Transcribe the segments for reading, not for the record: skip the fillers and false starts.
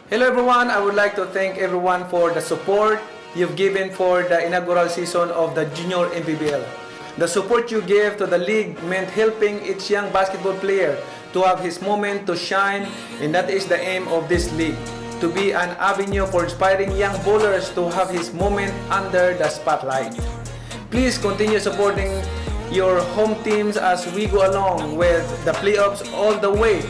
Hello everyone, I would like to thank everyone for the support you've given for the inaugural season of the Junior MPBL. The support you gave to the league meant helping each young basketball player to have his moment to shine, and that is the aim of this league, to be an avenue for inspiring young bowlers to have his moment under the spotlight. Please continue supporting your home teams as we go along with the playoffs all the way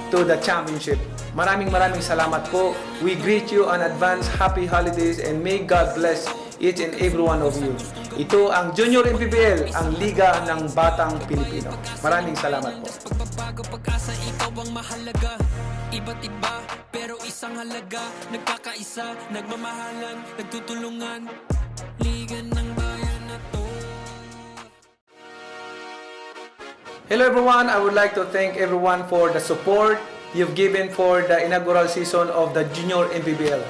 to the championship. Maraming salamat po. We greet you on advance happy holidays and may God bless each and every one of you. Ito ang Junior MPBL, ang Liga ng Batang Pilipino. Maraming salamat po. Pagbabago pag-asa, ikaw ang mahalaga. Iba't iba, pero isang halaga. Nagkakaisa, nagmamahalan, nagtutulungan. Liga ng bayan na to. Hello everyone, I would like to thank everyone for the support you've given for the inaugural season of the Junior MPBL.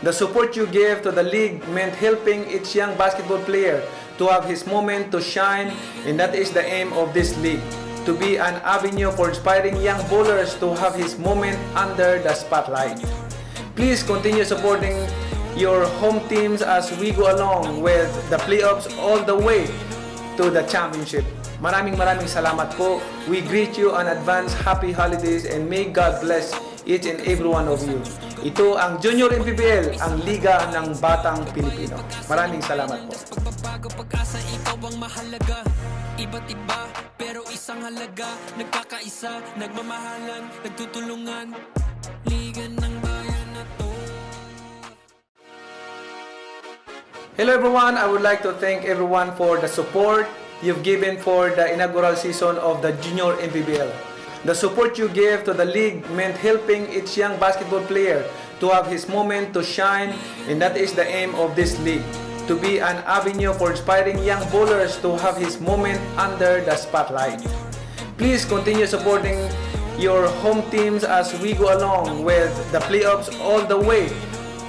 The support you gave to the league meant helping each young basketball player to have his moment to shine, and that is the aim of this league, to be an avenue for inspiring young bowlers to have his moment under the spotlight. Please continue supporting your home teams as we go along with the playoffs all the way to the championship. Maraming salamat po. We greet you on advance happy holidays and may God bless each and every one of you. Ito ang Junior MPBL, ang Liga ng Batang Pilipino. Maraming salamat po. Pagbabago pag-asa, ikaw ang mahalaga. Iba't iba, pero isang halaga. Nagkakaisa, nagmamahalan, nagtutulungan. Liga ng bayan na to. Hello everyone, I would like to thank everyone for the support you've given for the inaugural season of the Junior MPBL. The support you gave to the league meant helping each young basketball player to have his moment to shine, and that is the aim of this league, to be an avenue for inspiring young bowlers to have his moment under the spotlight. Please continue supporting your home teams as we go along with the playoffs all the way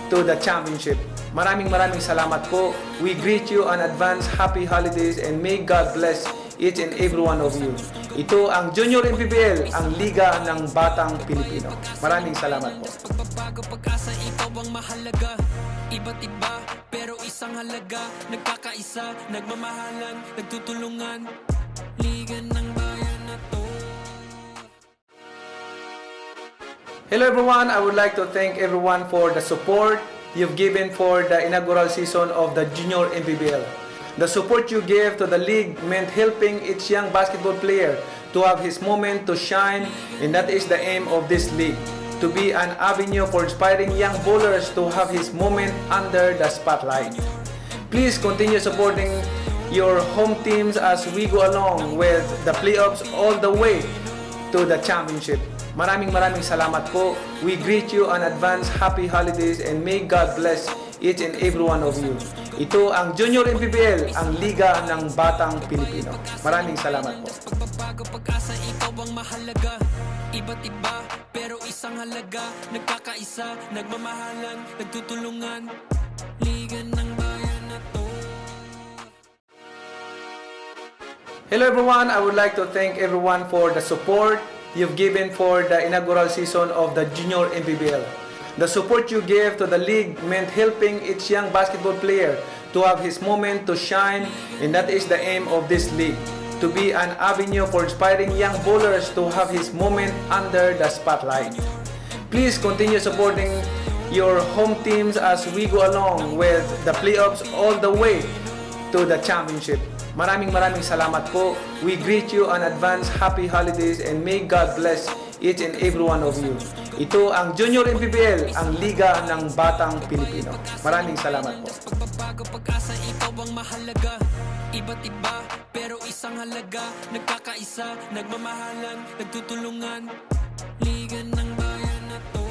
to the championship. Maraming salamat po. We greet you on advance happy holidays and may God bless each and every one of you. Ito ang Junior MPBL, ang Liga ng Batang Pilipino. Maraming salamat po. Pagbabago pag-asa, ikaw ang mahalaga. Iba't iba, pero isang halaga. Nagkakaisa, nagmamahalan, nagtutulungan. Liga ng bayan na to. Hello everyone, I would like to thank everyone for the support you've given for the inaugural season of the Junior MPBL. The support you gave to the league meant helping each young basketball player to have his moment to shine, and that is the aim of this league, to be an avenue for inspiring young bowlers to have his moment under the spotlight. Please continue supporting your home teams as we go along with the playoffs all the way to the championship. Maraming salamat po. We greet you on advance happy holidays and may God bless each and every one of you. Ito ang Junior MPBL, ang Liga ng Batang Pilipino. Maraming salamat po. Pagbabago pag-asa, ikaw ang mahalaga. Iba't iba, pero isang halaga. Nagkakaisa, nagmamahalan, nagtutulungan. Liga ng bayan na to. Hello everyone, I would like to thank everyone for the support you've given for the inaugural season of the Junior MPBL. The support you gave to the league meant helping each young basketball player to have his moment to shine, and that is the aim of this league, to be an avenue for inspiring young bowlers to have his moment under the spotlight. Please continue supporting your home teams as we go along with the playoffs all the way to the championship. Maraming salamat po. We greet you on advance happy holidays and may God bless each and every one of you. Ito ang Junior MPBL, ang Liga ng Batang Pilipino. Maraming salamat po. Pagbabago pag-asa, ikaw ang mahalaga. Iba't iba, pero isang halaga. Nagkakaisa, nagmamahalan, nagtutulungan. Liga ng bayan na to.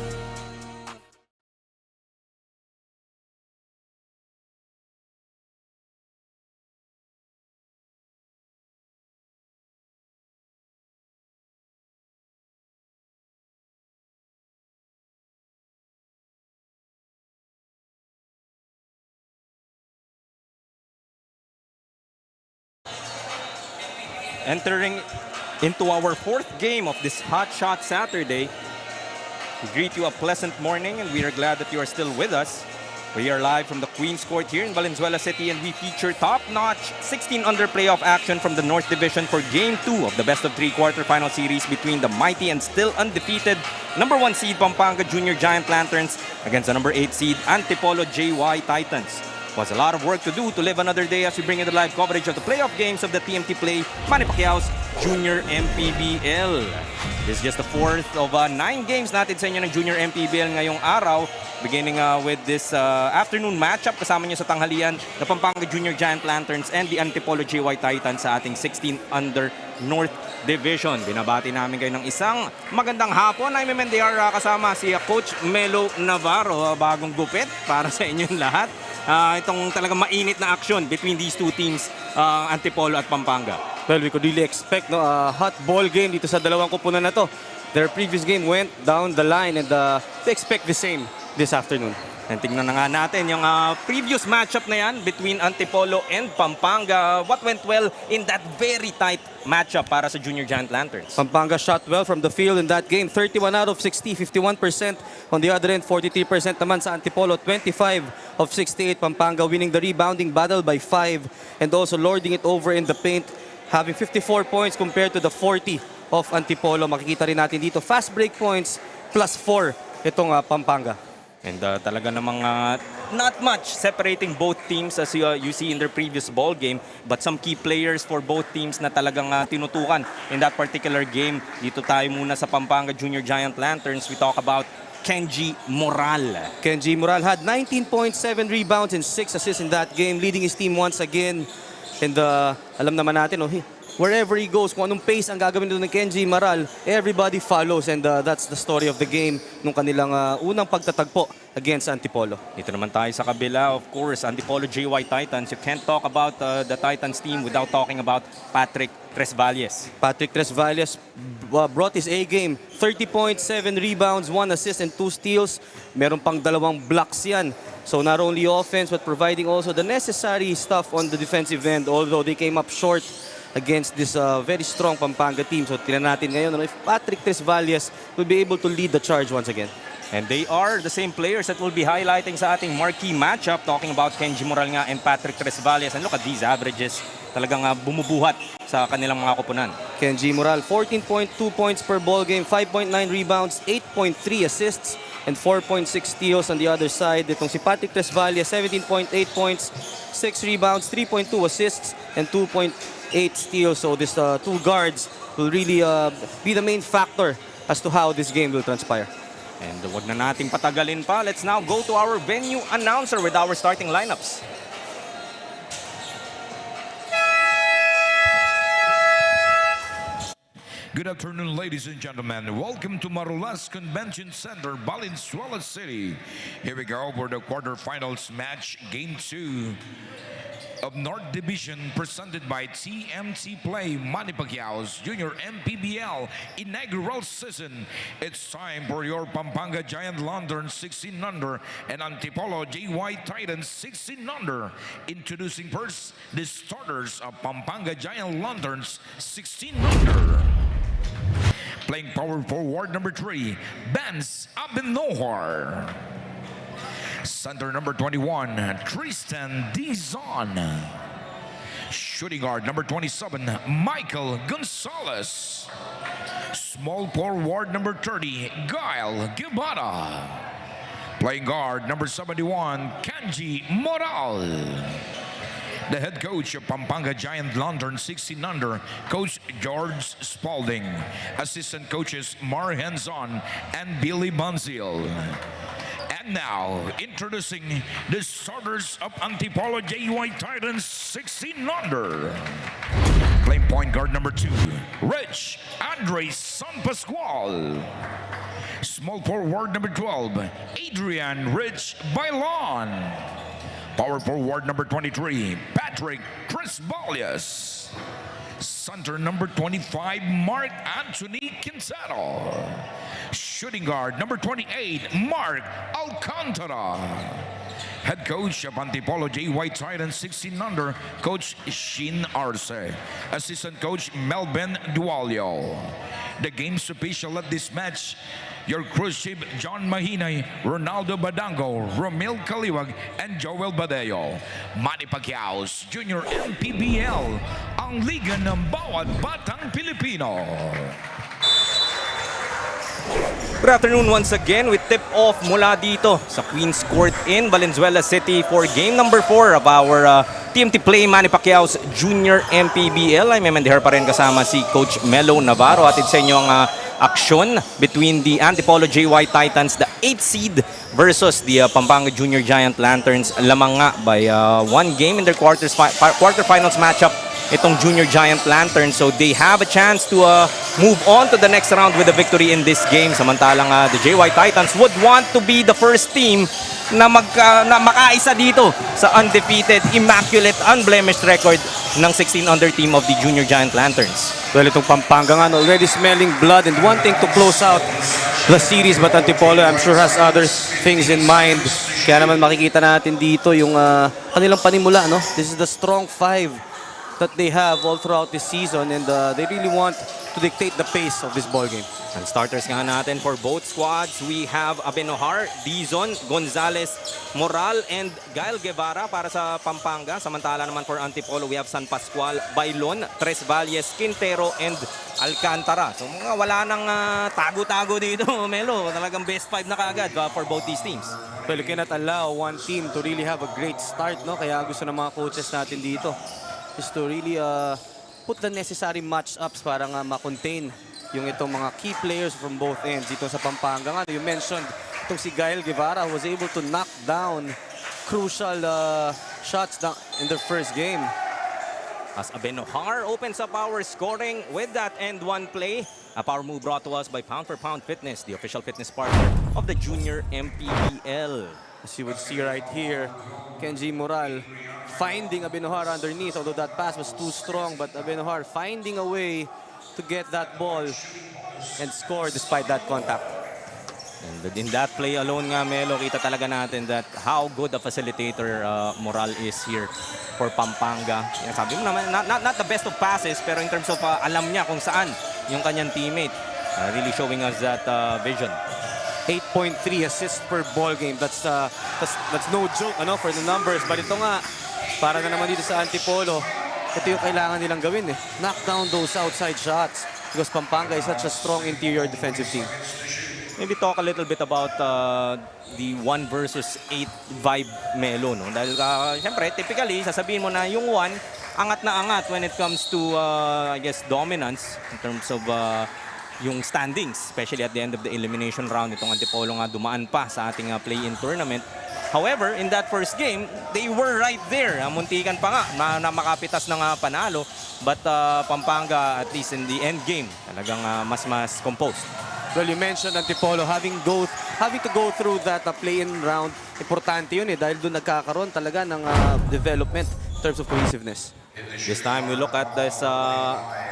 Entering into our fourth game of this Hot Shot Saturday, We greet you a pleasant morning and we are glad that you are still with us. We are live from the Queen's Court here in Valenzuela City and we feature top-notch 16-under playoff action from the North Division for Game 2 of the best-of-3 quarterfinal series between the mighty and still undefeated number 1 seed Pampanga Junior Giant Lanterns against the number 8 seed Antipolo JY Titans. It was a lot of work to do to live another day as we bring you the live coverage of the playoff games of the TMT Play Manny Pacquiao's Junior MPBL. This is just the fourth of 9 games natin sa inyo ng Junior MPBL ngayong araw. Beginning with this afternoon matchup, kasama niyo sa tanghalian the Pampanga Junior Giant Lanterns and the Antipolo JY Titans sa ating 16-under North Division. Binabati namin kayo ng isang magandang hapon. I'm MNDR kasama si Coach Melo Navarro. Bagong gupit para sa inyong lahat. Itong talagang mainit na action between these two teams, Antipolo at Pampanga. Well, we could really expect a hot ball game dito sa dalawang kupunan na to. Their previous game went down the line and they expect the same this afternoon. And tingnan na nga natin yung previous matchup na yan between Antipolo and Pampanga. What went well in that very tight matchup para sa Junior Giant Lanterns? Pampanga shot well from the field in that game. 31 out of 60, 51%. On the other end, 43% naman sa Antipolo. 25 of 68. Pampanga winning the rebounding battle by 5 and also lording it over in the paint, having 54 points compared to the 40 of Antipolo. Makikita rin natin dito, fast break points plus 4 itong Pampanga. And talaga namang not much separating both teams as you see in their previous ball game, but some key players for both teams na talagang tinutukan in that particular game. Dito tayo muna sa Pampanga Junior Giant Lanterns. We talk about Kenji Moral. Kenji Moral had 19.7 rebounds and 6 assists in that game, leading his team once again. And alam naman natin, wherever he goes, kung anong pace ang gagawin doon ng Kenji Moral, everybody follows, and that's the story of the game nung kanilang unang pagtatagpo against Antipolo. Dito naman tayo sa kabila, of course, Antipolo JY Titans. You can't talk about the Titans team without talking about Patrick Tresvalles. Patrick Tresvalles brought his A-game. 30.7 rebounds, 1 assist, and 2 steals. Meron pang 2 blocks yan. So not only offense, but providing also the necessary stuff on the defensive end, although they came up short against this very strong Pampanga team. So tingnan natin ngayon if Patrick Tresvalles will be able to lead the charge once again. And they are the same players that will be highlighting sa ating marquee matchup, talking about Kenji Moral nga and Patrick Tresvalles. And look at these averages, talagang bumubuhat sa kanilang mga kupunan. Kenji Moral, 14.2 points per ball game, 5.9 rebounds, 8.3 assists, and 4.6 steals on the other side. Itong si Patrick Tresvalles, 17.8 points, 6 rebounds, 3.2 assists, and 2.8 steals. So these two guards will really be the main factor as to how this game will transpire. And wag na nating patagalin pa. Let's now go to our venue announcer with our starting lineups. Good afternoon, ladies and gentlemen. Welcome to Marulas Convention Center, Valenzuela City. Here we go for the quarterfinals match, Game 2 of North Division, presented by TMT Play Manny Pacquiao's Junior MPBL inaugural season. It's time for your Pampanga Giant Lanterns 16-under and Antipolo JY Titans 16-under. Introducing first the starters of Pampanga Giant Lanterns 16-under. Playing power forward number 3, Benz Abenohar. Center number 21, Tristan Dizon. Shooting guard number 27, Michael Gonzalez. Small forward number 30, Gael Guevara. Playing guard number 71, Kenji Moral. The head coach of Pampanga Giant Lantern 16-under, Coach George Spalding. Assistant coaches Mar Henzon and Billy Banzil. And now, introducing the starters of Antipolo JY Titans 16-under. Playing point guard number 2, Rich Andre San Pascual. Small forward number 12, Adrian Rich Bailon. Power forward number 23, Patrick Tresvalles. Center number 25, Mark Anthony Quintero. shooting guard, number 28, Mark Alcantara. Head coach of Antipolo JY Titans 16 under, Coach Shin Arce. Assistant coach Melvin Dualio. The game's official at this match, your cruise ship John Mahinay, Ronaldo Badango, Romel Kaliwag, and Joel Badeo. Manny Pacquiao's Junior MPBL, ang liga ng bawat batang Pilipino. Good afternoon once again. We tip off mula dito sa Queen's Court in Valenzuela City for game number 4 of our TMT Play Manny Pacquiao's Junior MPBL. I'm Emendher pa rin kasama si Coach Melo Navarro. Atid sa inyo ang aksyon between the Antipolo JY Titans, the 8th seed, versus the Pampanga Junior Giant Lanterns. Lamang nga by 1 game in their quarterfinals matchup itong Junior Giant Lanterns. So they have a chance to move on to the next round with a victory in this game. Samantalang the JY Titans would want to be the first team na makaisa dito sa undefeated, immaculate, unblemished record ng 16 under team of the Junior Giant Lanterns. Well, itong Pampanga nga, already smelling blood and wanting to close out the series, but Antipolo, I'm sure, has other things in mind. Kaya naman makikita natin dito yung kanilang panimula, no? This is the strong 5 that they have all throughout this season, and they really want to dictate the pace of this ball game. Ang starters nga natin for both squads, we have Abenohar, Dizon, Gonzalez, Moral, and Gael Guevara para sa Pampanga. Samantala naman for Antipolo, we have San Pascual, Bailon, Tres Valles, Quintero, and Alcantara. So mga wala nang tago-tago dito, Melo. Talagang best 5 na kaagad for both these teams. Well, you cannot allow one team to really have a great start, no? Kaya gusto ng mga coaches natin dito is to really put the necessary match-ups para nga ma-contain yung itong mga key players from both ends. Dito sa Pampanga nga, you mentioned itong si Gael Guevara who was able to knock down crucial shots in their first game. As Abenohar opens up our scoring with that end one play. A power move brought to us by Pound for Pound Fitness, the official fitness partner of the Junior MPBL. As you would see right here, Kenji Moral finding Abenohar underneath, although that pass was too strong, but Abenohar finding a way to get that ball and score despite that contact. And in that play alone nga, Melo, kita talaga natin that how good a facilitator Moral is here for Pampanga. Yan, sabi mo naman, not the best of passes, pero in terms of alam niya kung saan yung kanyang teammate. Really showing us that vision. 8.3 assists per ball game. That's no joke, ano, for the numbers. But ito nga, para na naman dito sa Antipolo, ito yung kailangan nilang gawin, eh. Knock down those outside shots because Pampanga is such a strong interior defensive team. Maybe talk a little bit about the 1 versus 8 vibe, Melo, no? Dahil siyempre, typically, sasabihin mo na yung 1, angat na angat when it comes to, I guess, dominance in terms of yung standings, especially at the end of the elimination round. Itong Antipolo nga dumaan pa sa ating play-in tournament. However, in that first game, they were right there. Muntikan pa nga na makapitas ng panalo. But Pampanga, at least in the end game, talagang mas composed. Well, you mentioned Antipolo having to go through that play-in round. Importante yun, eh, dahil doon nagkakaroon talaga ng development in terms of cohesiveness. This time we look at this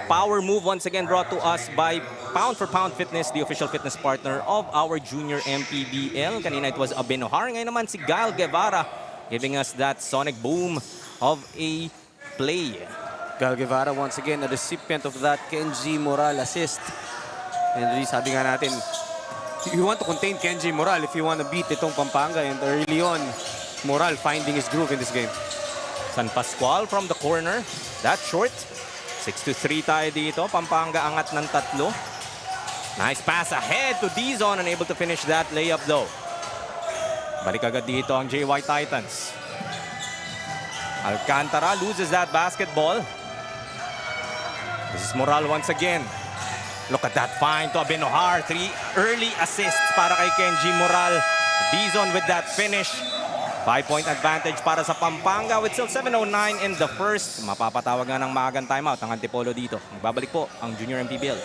power move once again brought to us by Pound for Pound Fitness, the official fitness partner of our Junior MPBL. Kanina it was Abenohar. Ngayon naman si Gael Guevara giving us that sonic boom of a play. Gael Guevara once again a recipient of that Kenji Moral assist. And really, sabi nga natin, you want to contain Kenji Moral if you want to beat itong Pampanga. And early on, Moral finding his groove in this game. San Pascual from the corner. That short. 6-3 tayo dito. Pampanga angat ng 3. Nice pass ahead to Dizon. Unable to finish that layup though. Balik agad dito ang JY Titans. Alcantara loses that basketball. This is Moral once again. Look at that find to Abenohar. 3 early assists para kay Kenji Moral. Dizon with that finish. 5-point advantage para sa Pampanga with still 7:09 in the first. Mapapatawag nga ng maagang timeout ang Antipolo dito. Magbabalik po ang Junior MPBL.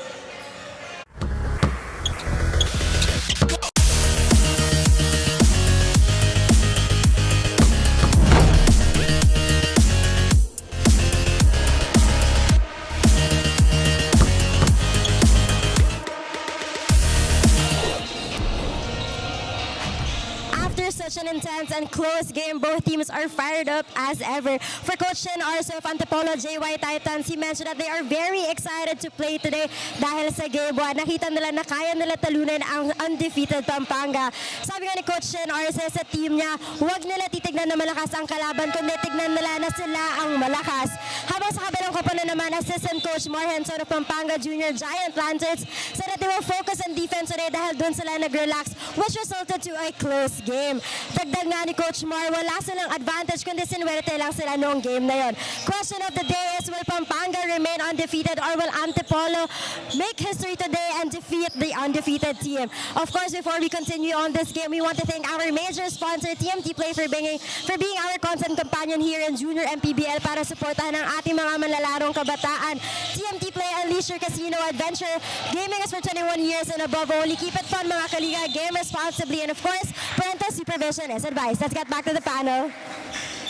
such an intense and close game. Both teams are fired up as ever. For Coach Shin Arso of Antipolo JY Titans, he mentioned that they are very excited to play today dahil sa game 1. Nakita nila na kaya nila talunin ang undefeated Pampanga. Sabi nga ni Coach Shin Arso sa team niya, huwag nila titignan na malakas ang kalaban, kundi tignan nila na sila ang malakas. Habang sa kabilang koponan naman, Assistant Coach Marhenson of Pampanga Junior Giant Lanterns said that they will focus on defense today dahil dun sila nag-relax, which resulted to a close game. Dagdag nga ni Coach Mar, wala silang advantage kundi sinuwerte lang sila noong game na yon. Question of the day is, will Pampanga remain undefeated or will Antipolo make history today and defeat the undefeated team? Of course, before we continue on this game, we want to thank our major sponsor, TMT Play, for being our content companion here in Junior MPBL para suportahan ang ating mga manlalarong kabataan. TMT Play, unleash your casino adventure. Gaming is for 21 years and above only. Keep it fun, mga kaliga. Game responsibly, and of course, parental supervision is advised. Let's get back to the panel.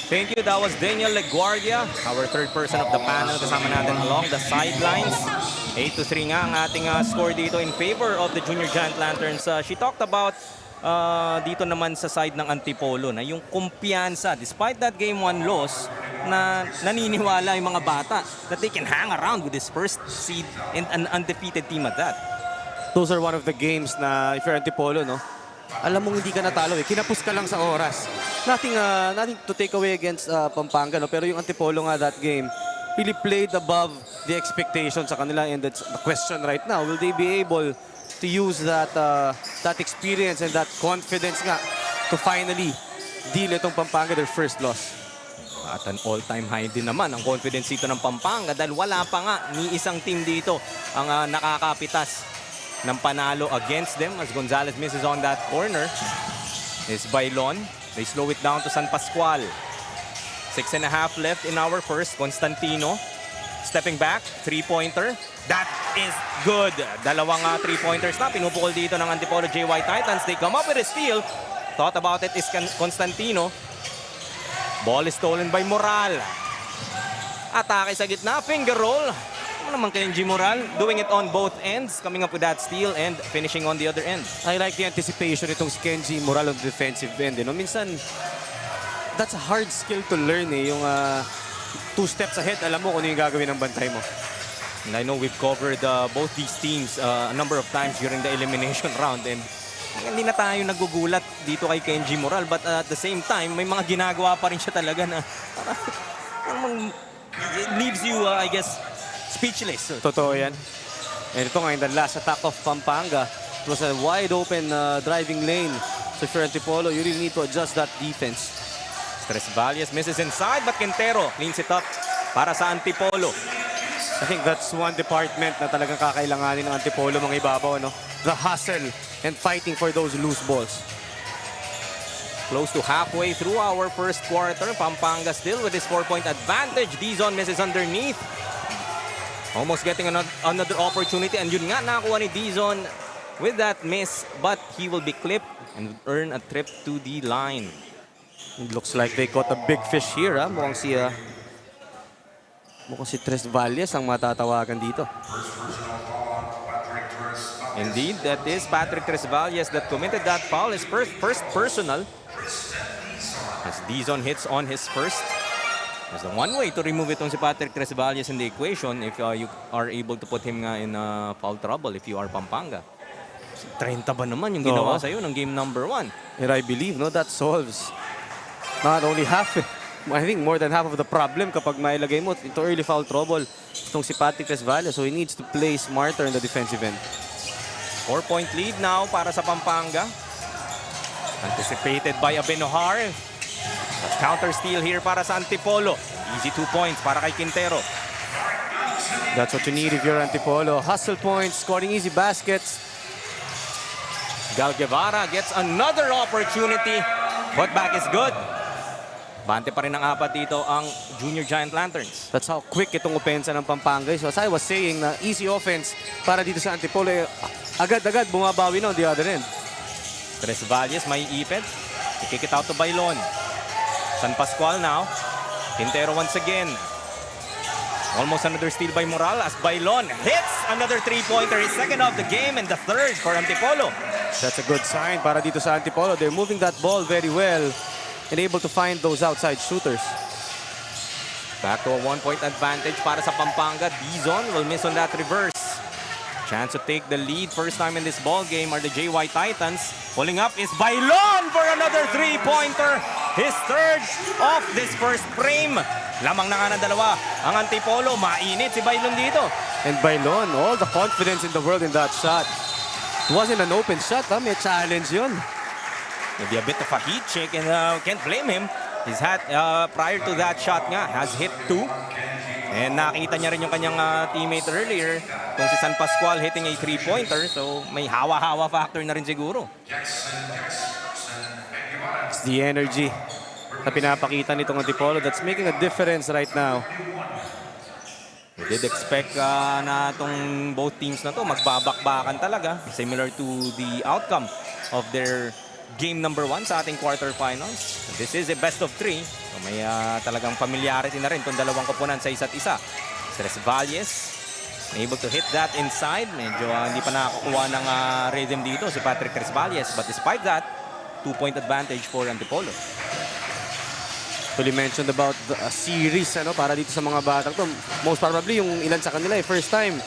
Thank you. That was Daniel Leguardia, our third person of the panel. Kasama natin along the sidelines. 8-3 nga ang ating score dito in favor of the Junior Giant Lanterns. She talked about dito naman sa side ng Antipolo na yung kumpiyansa, despite that game 1 loss, na naniniwala yung mga bata that they can hang around with this first seed and an undefeated team at that. Those are one of the games na if you're Antipolo, no? Alam mong hindi ka natalo eh. Kinapos ka lang sa oras. Nothing to take away against Pampanga, no? Pero yung Antipolo nga that game really played above the expectations sa kanila, and that's the question right now. Will they be able to use that experience and that confidence nga to finally deal itong Pampanga their first loss? At an all-time high din naman ang confidence dito ng Pampanga dahil wala pa nga ni isang team dito ang nakakapitas ng panalo against them as Gonzalez misses on that corner. Is Bailon. They slow it down to San Pascual. 6.5 left in our first. Constantino stepping back. 3-pointer. That is good. Dalawang 3-pointers na pinupukol dito ng Antipolo JY Titans. They come up with a steal. Thought about it is Constantino. Ball is stolen by Moral. Atake sa gitna. Finger roll. Ano naman kay Moral, doing it on both ends, coming up with that steal and finishing on the other end. I like the anticipation itong si Kenji Moral on the defensive end. You know, minsan, that's a hard skill to learn eh. Yung 2 steps ahead, alam mo kung ano yung gagawin ng bantay mo. And I know we've covered both these teams a number of times during the elimination round, and hindi na tayo nagugulat dito kay Kenji Moral, but at the same time, may mga ginagawa pa rin siya talaga na it leaves you, I guess, speechless. Totoo yan. And ito nga, in the last attack of Pampanga, it was a wide open driving lane. So for Antipolo, you really need to adjust that defense. Tres Valles misses inside, but Quintero cleans it up para sa Antipolo. I think that's one department na talagang kakailanganin ng Antipolo, mga ibabaw, no? The hustle and fighting for those loose balls. Close to halfway through our first quarter. Pampanga still with his 4-point advantage. Dizon misses underneath. Almost getting another opportunity. And yun nga, nakakuha ni Dizon with that miss. But he will be clipped and earn a trip to the line. It looks like they caught a big fish here. Mukhang si Tres Valles ang matatawagan dito. Indeed, that is Patrick Tres Valles that committed that foul. His first personal. As Dizon hits on his first. There's one way to remove itong si Patrick Tres Valles in the equation if you are able to put him nga in foul trouble if you are Pampanga. 30 ba naman yung ginawa sa'yo ng game number 1? And I believe that solves not only half, I think more than half of the problem kapag mailagay mo into early foul trouble itong si Patrick Tres Valles. So he needs to play smarter in the defensive end. 4-point lead now para sa Pampanga. Anticipated by Abenojar. Counter steal here para sa Antipolo. Easy 2 points para kay Quintero. That's what you need if you're Antipolo. Hustle points, scoring easy baskets. Gal Guevara gets another opportunity. Putback is good. Bante pa rin ang 4 dito ang Junior Giant Lanterns. That's how quick itong opensa ng Pampanga. So as I was saying, na easy offense para dito sa Antipolo. Agad-agad bumabawi na on the other end. Tres Valles may ipit. I-kick it out to Bailon. San Pascual now. Quintero once again. Almost another steal by Marulas. Bailon hits another three-pointer. His second of the game and the third for Antipolo. That's a good sign para dito sa Antipolo. They're moving that ball very well and able to find those outside shooters. Back to a one-point advantage para sa Pampanga. Dizon will miss on that reverse. Chance to take the lead. First time in this ball game are the JY Titans. Pulling up is Bailon for another three-pointer. His third of this first frame. Lamang na nga ng dalawa. Ang Antipolo, mainit si Bailon dito. And Bailon, all the confidence in the world in that shot. It wasn't an open shot, ha? May challenge yun. Maybe a bit of a heat check and can't blame him. He's had, prior to that shot nga, has hit 2. And nakita niya rin yung kanyang teammate earlier, kung si San Pascual hitting a three-pointer. So may hawa-hawa factor na rin siguro. It's the energy na pinapakita nitong Antipolo that's making a difference right now. We did expect na itong both teams na to magbabakbakan talaga. Similar to the outcome of their game number 1 sa ating quarterfinals. This is a best of 3. So may talagang familiarity na rin itong dalawang koponan sa isa't isa. Valles able to hit that inside. Medyo hindi pa nakakuha ng rhythm dito si Patrick Valles. But despite that, 2-point advantage for Antipolo. Fully mentioned about the series para dito sa mga batang to. Most probably yung ilan sa kanila first time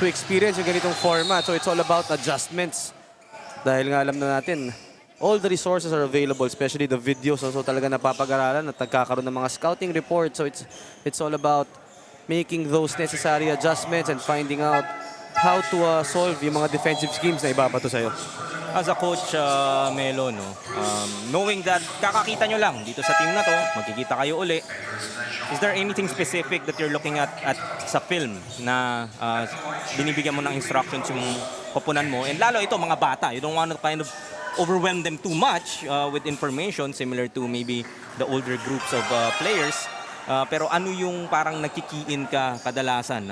to experience yung ganitong format. So it's all about adjustments. Dahil nga alam na natin, all the resources are available, especially the videos. So talaga napapag-aralan at nagkakaroon ng mga scouting reports. So it's all about making those necessary adjustments and finding out how to solve yung mga defensive schemes na ibabato sa'yo. As a coach, Melo, knowing that kakakita nyo lang dito sa team na to, magkikita kayo uli, is there anything specific that you're looking at sa film na binibigyan mo ng instructions yung koponan mo? And lalo ito, mga bata, you don't want to kind of overwhelm them too much with information similar to maybe the older groups of players. Pero ano yung parang nagkikiin ka kadalasan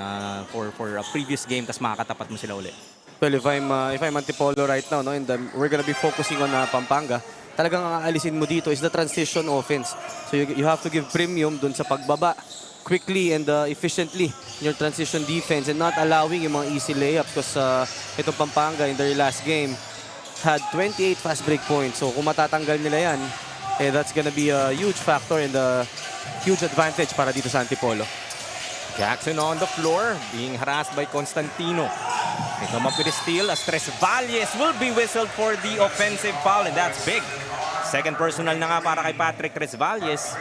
for a previous game tas makakatapat mo sila uli? Well, if I'm Antipolo right now, and we're gonna be focusing on Pampanga, talagang ang aalisin mo dito is the transition offense. So you have to give premium dun sa pagbaba quickly and efficiently in your transition defense and not allowing yung mga easy layups because itong Pampanga in their last game had 28 fast break points. So kung matatanggal nila yan, that's gonna be a huge factor and a huge advantage para dito sa Antipolo. Jackson on the floor, being harassed by Constantino. They come up with a steal as Valles will be whistled for the offensive foul, and that's big. Second personal na nga para kay Patrick Valles.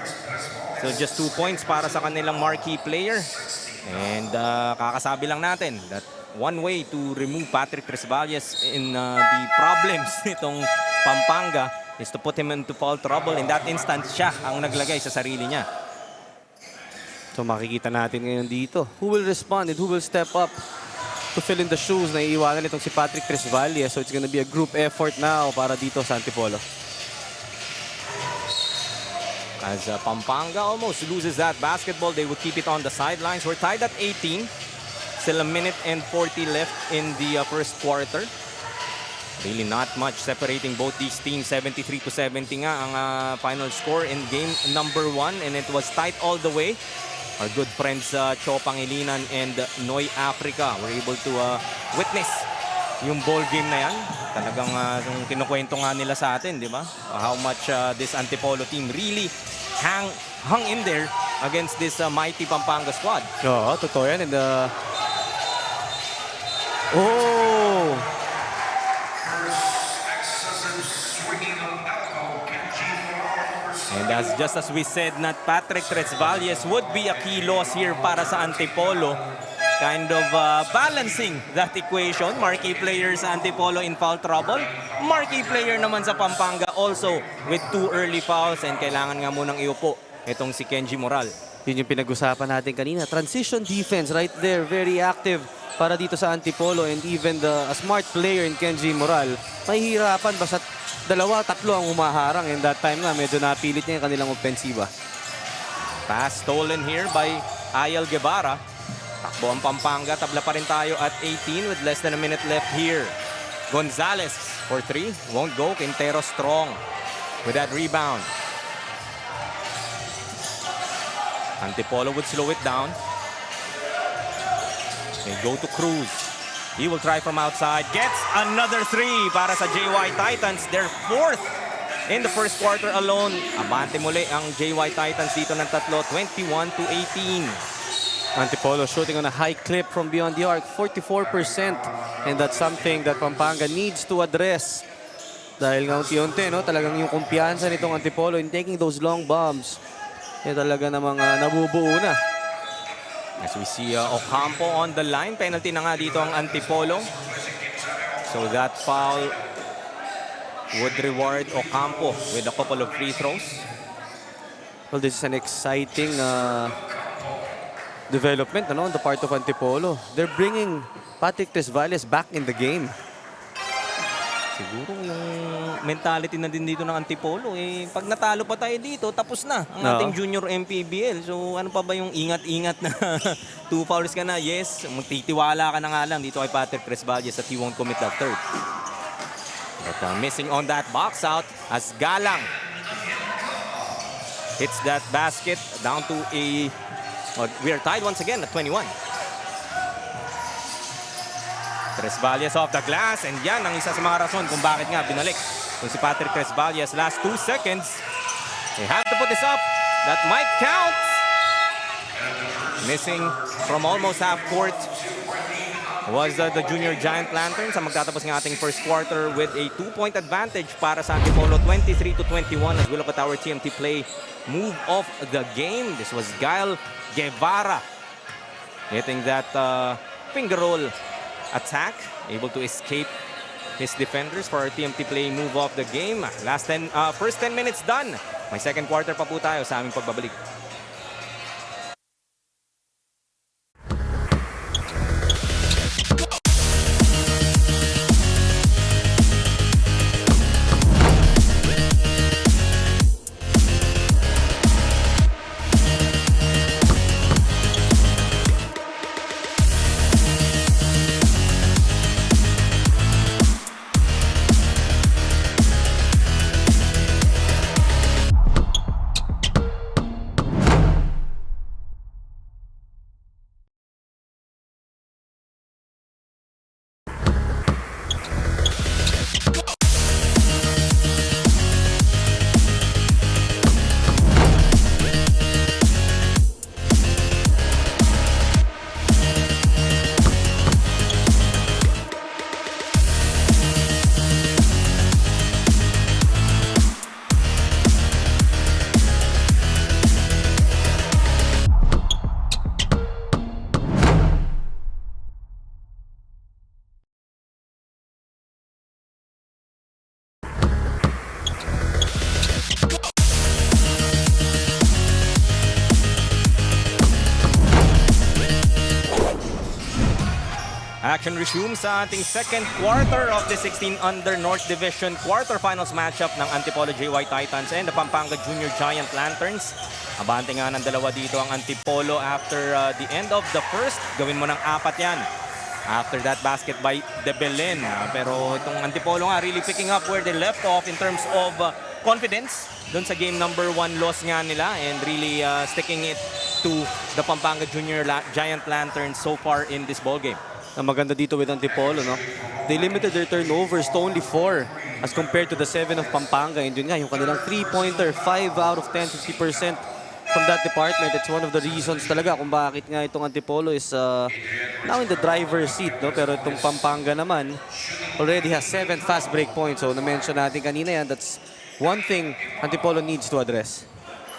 So just 2 points para sa kanilang marquee player. And kakasabi lang natin that one way to remove Patrick Valles in the problems nitong Pampanga is to put him into foul trouble. In that instance, siya ang naglagay sa sarili niya. So makikita natin ngayon dito who will respond and who will step up to fill in the shoes na iiwanan itong si Patrick Valles. So it's gonna be a group effort now para dito sa Antipolo. As Pampanga almost loses that basketball, they will keep it on the sidelines. We're tied at 18. Still a minute and 40 left in the first quarter. Really not much separating both these teams. 73-70 nga ang final score in game number 1. And it was tight all the way. Our good friends Cho Pangilinan and Noy Africa were able to witness yung ball game na yan. Talagang kinukwento nga nila sa atin, di ba? How much this Antipolo team really hung in there against this mighty Pampanga squad. Oo, totoo yan. And oh! And just as we said, not Patrick Valles would be a key loss here para sa Antipolo. Kind of balancing that equation. Marquee player sa Antipolo in foul trouble. Marquee player naman sa Pampanga also with 2 early fouls. And kailangan nga munang iupo itong si Kenji Moral. Yun yung pinag-usapan natin kanina. Transition defense right there. Very active para dito sa Antipolo. And even a smart player in Kenji Moral. Mahihirapan basta 2, 3 ang humaharang. And that time nga, medyo napilit niya yung kanilang ofensiba. Pass stolen here by Ayel Guevara. Takbo ang Pampanga. Tabla pa rin tayo at 18 with less than a minute left here. Gonzalez for 3. Won't go. Quintero strong with that rebound. Antipolo would slow it down. They go to Cruz. He will try from outside. Gets another 3 para sa JY Titans. Their 4th in the first quarter alone. Abante muli ang JY Titans dito ng tatlo, 21-18. Antipolo shooting on a high clip from beyond the arc, 44%. And that's something that Pampanga needs to address. Dahil nga unti-unti, no, talagang yung kumpiyansa nitong Antipolo in taking those long bombs, talaga namang nabubuo na. As we see Ocampo on the line. Penalty na nga dito ang Antipolo. So that foul would reward Ocampo with a couple of free throws. Well, this is an exciting development on the part of Antipolo. They're bringing Patrick Tresvalles back in the game. Siguro yung mentality na din dito ng Antipolo, pag natalo pa tayo dito, tapos na ang ating junior MPBL. So ano pa ba yung ingat-ingat na 2 fouls ka na? Yes, magtitiwala ka na nga lang dito kay Patrick Tresvalles that he won't commit that third. But missing on that box out as Galang hits that basket down to we are tied once again at 21. Tresvalles off the glass, and yan ang isa sa mga rason kung bakit nga binalik kung si Patrick Tresvalles. Last 2 seconds. They have to put this up. That might count. Missing from almost half court was the Junior Giant Lanterns. Ang magtatapos ng ating first quarter with a 2-point advantage para sa Antipolo, 23-21 as we look at our TMT play. Move of the game. This was Gael Guevara hitting that finger roll attack, able to escape his defenders for our TMT play move off the game. First 10 minutes done. May second quarter pa po tayo sa aming pagbabalik. Action resumes sa ating second quarter of the 16 under North Division quarterfinals matchup ng Antipolo JY Titans and the Pampanga Junior Giant Lanterns. Abante nga ng dalawa dito ang Antipolo after the end of the first. Gawin mo ng 4 yan. After that basket by De Belen. Pero itong Antipolo nga really picking up where they left off in terms of confidence doon sa game number 1 loss nga nila and really sticking it to the Pampanga Junior Giant Lanterns so far in this ball game. Ang maganda dito with Antipolo, no? They limited their turnovers to only 4 as compared to the 7 of Pampanga. And yun nga, yung kanilang 3-pointer, 5 out of 10, 50% from that department. It's one of the reasons talaga kung bakit nga itong Antipolo is now in the driver's seat, no? Pero itong Pampanga naman already has 7 fast break points. So na-mention natin kanina yan, that's one thing Antipolo needs to address.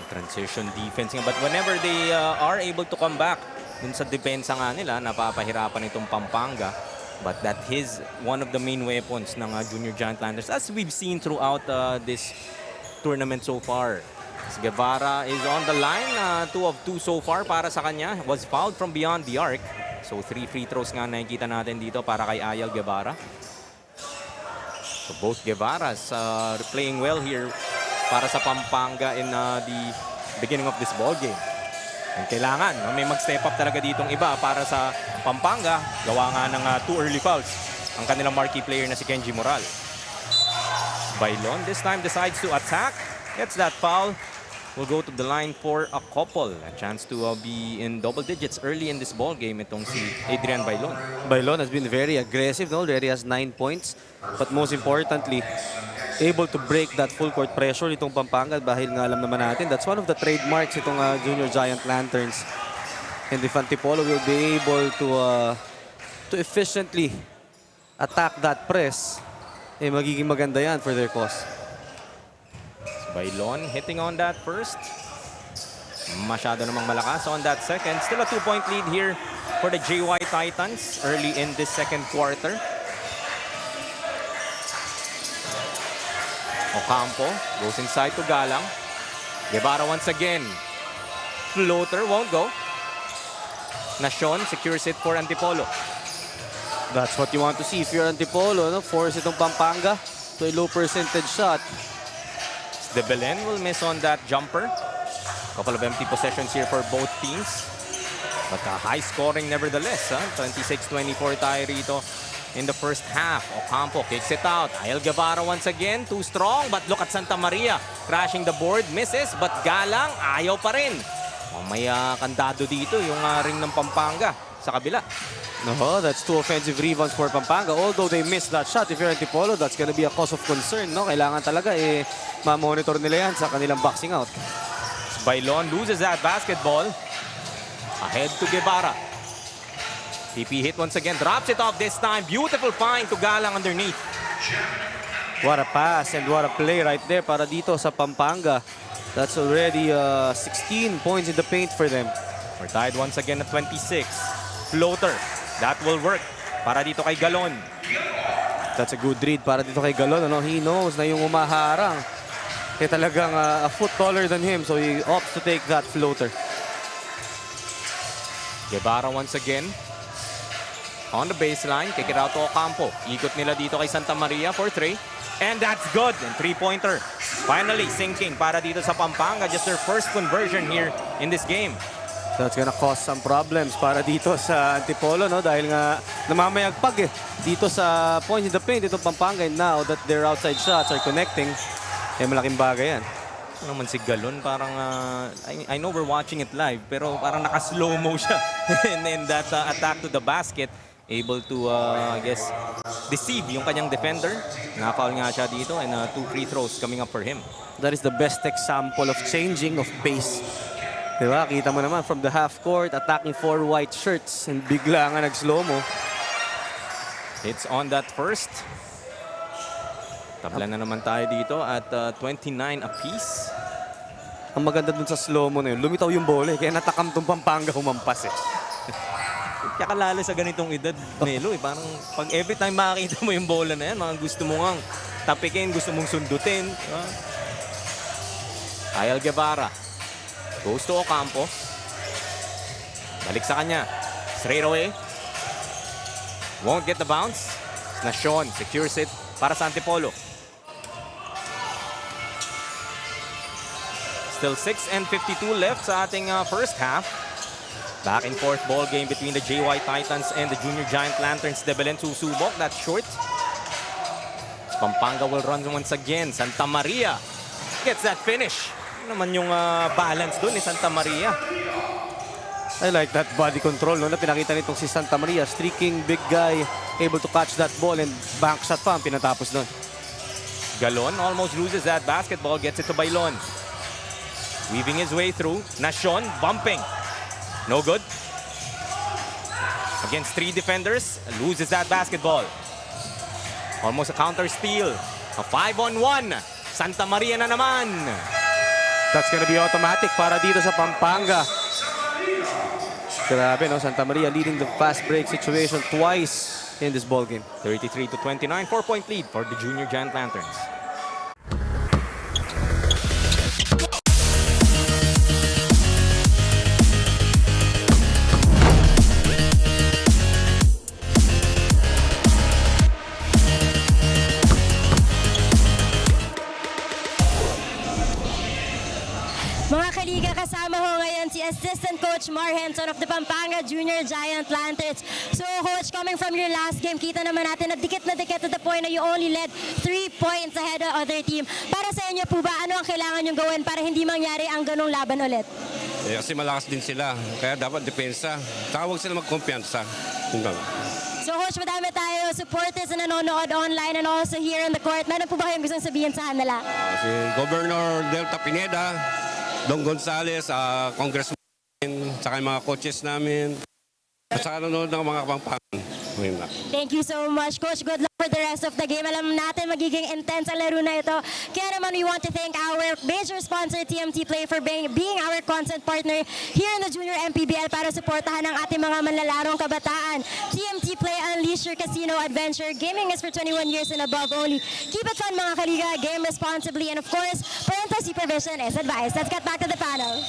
Transition defense nga, but whenever they are able to come back dun sa depensa nga nila, napapahirapan itong Pampanga. But that is one of the main weapons ng Junior Giant Lanterns as we've seen throughout this tournament so far. As Guevara is on the line, 2 of 2 so far para sa kanya. Was fouled from beyond the arc. So 3 free throws nga nakikita natin dito para kay Ayal Guevara. So both Guevaras playing well here para sa Pampanga in the beginning of this ball game. And kailangan may mag-step up talaga ditong iba para sa Pampanga. Gawa nga ng 2 early fouls ang kanilang marquee player na si Kenji Moral. Bailon this time decides to attack. Gets that foul will go to the line for a couple. A chance to be in double digits early in this ball game itong si Adrian Bailon. Bailon has been very aggressive, no? Already has 9 points. But most importantly, able to break that full court pressure itong Pampanga dahil nga alam naman natin, that's one of the trademarks itong Junior Giant Lanterns. And if Antipolo will be able to efficiently attack that press, eh magiging maganda yan for their cause. Bailon hitting on that first. Masyado namang malakas on that second. Still a 2-point lead here for the JY Titans early in this second quarter. Ocampo goes inside to Galang. Guevara once again. Floater won't go. Nashon secures it for Antipolo. That's what you want to see if you're Antipolo, no? Force itong Pampanga to a low percentage shot. De Belen will miss on that jumper. Couple of empty possessions here for both teams. But high scoring nevertheless. 26-24 tayo rito in the first half. Ocampo kicks it out. Ayel Guevara once again. Too strong. But look at Santa Maria. Crashing the board. Misses. But Galang ayaw pa rin. May kandado dito yung ring ng Pampanga sa kabila. No, that's 2 offensive rebounds for Pampanga. Although they missed that shot, if you're Antipolo, that's gonna be a cause of concern, no? Kailangan talaga ma-monitor nila yan sa kanilang boxing out. Bailon loses that basketball. Ahead to Guevara. TP hit once again. Drops it off this time. Beautiful find to Galang underneath. What a pass and what a play right there para dito sa Pampanga. That's already 16 points in the paint for them. We're tied once again at 26. Floater. That will work para dito kay Galon. That's a good read para dito kay Galon. Ano? He knows na yung umaharang talagang a foot taller than him, so he opts to take that floater. Guevara once again on the baseline. Kick it out to Ocampo. Ikot nila dito kay Santa Maria for 3. And that's good. And 3-pointer. Finally sinking para dito sa Pampanga. Just their first conversion here in this game. That's gonna cause some problems para dito sa Antipolo, no? Dahil nga namamayagpag dito sa points in the paint itong Pampanga. And now that their outside shots are connecting, malaking bagay yan. Ano naman si Galon, parang I know we're watching it live, pero parang naka-slow mo siya. And then that attack to the basket, able to, I guess, deceive yung kanyang defender. Na-foul nga siya dito and 2 free throws coming up for him. That is the best example of changing of pace. Diba? Kita mo naman from the half court, attacking 4 white shirts and bigla nga nag-slow mo. It's on that first. Tabla na naman tayo dito at 29 apiece. Ang maganda dun sa slow mo na yun, lumitaw yung bola kaya natakam tong Pampanga humampas Kaya kalala sa ganitong edad, Melo, parang pag every time makakita mo yung bola na yan, mga gusto mo ngang tapikin, gusto mong sundutin. Ayel Guevara goes to Ocampo. Balik sa kanya. Straight away. Won't get the bounce. Nashon secures it para sa Antipolo. Still 6 and 52 left sa ating first half. Back and forth ball game between the JY Titans and the Junior Giant Lanterns. De Belen susubok. That's short. Pampanga will run once again. Santa Maria gets that finish. Ano naman yung balance doon ni Santa Maria. I like that body control, no? Na pinakita nitong si Santa Maria. Streaking, big guy, able to catch that ball and bank shot pa ang pinatapos doon. Galon almost loses that basketball. Gets it to Bailon. Weaving his way through. Nashon bumping. No good. Against 3 defenders. Loses that basketball. Almost a counter steal. A 5-on-1. Santa Maria na naman. That's gonna be automatic para dito sa Pampanga. Grabe, no? Santa Maria leading the fast break situation twice in this ball game. 33-29, 4-point lead for the Junior Giant Lanterns. Mga kaliga, kasama ho ngayon si assistant coach Mar Henson of the Pampanga Junior Giant Lanterns. So coach, coming from your last game, kita naman natin na dikit to the point na you only led 3 points ahead of other team. Para sa inyo po ba, ano ang kailangan yung gawin para hindi mangyari ang ganong laban ulit? Kasi malakas din sila, kaya dapat depensa. Tawag sila magkumpiyansa. So coach, madami tayo supporters na nanonood online and also here on the court. Meron po ba kayong gustong sabihin sa kanila? Si Governor Delta Pineda, Don Gonzales, Congressman, saka yung mga coaches namin, at saka nanonood ng mga Kapampangan. Thank you so much, Coach. Good luck for the rest of the game. Alam natin magiging intense ang laro na ito. Kaya naman we want to thank our major sponsor, TMT Play, for being our content partner here in the Junior MPBL para suportahan ang ating mga manlalarong kabataan. TMT Play, unleash your casino adventure. Gaming is for 21 years and above only. Keep it fun, mga kaliga. Game responsibly. And of course, parental supervision is advised. Let's get back to the panel.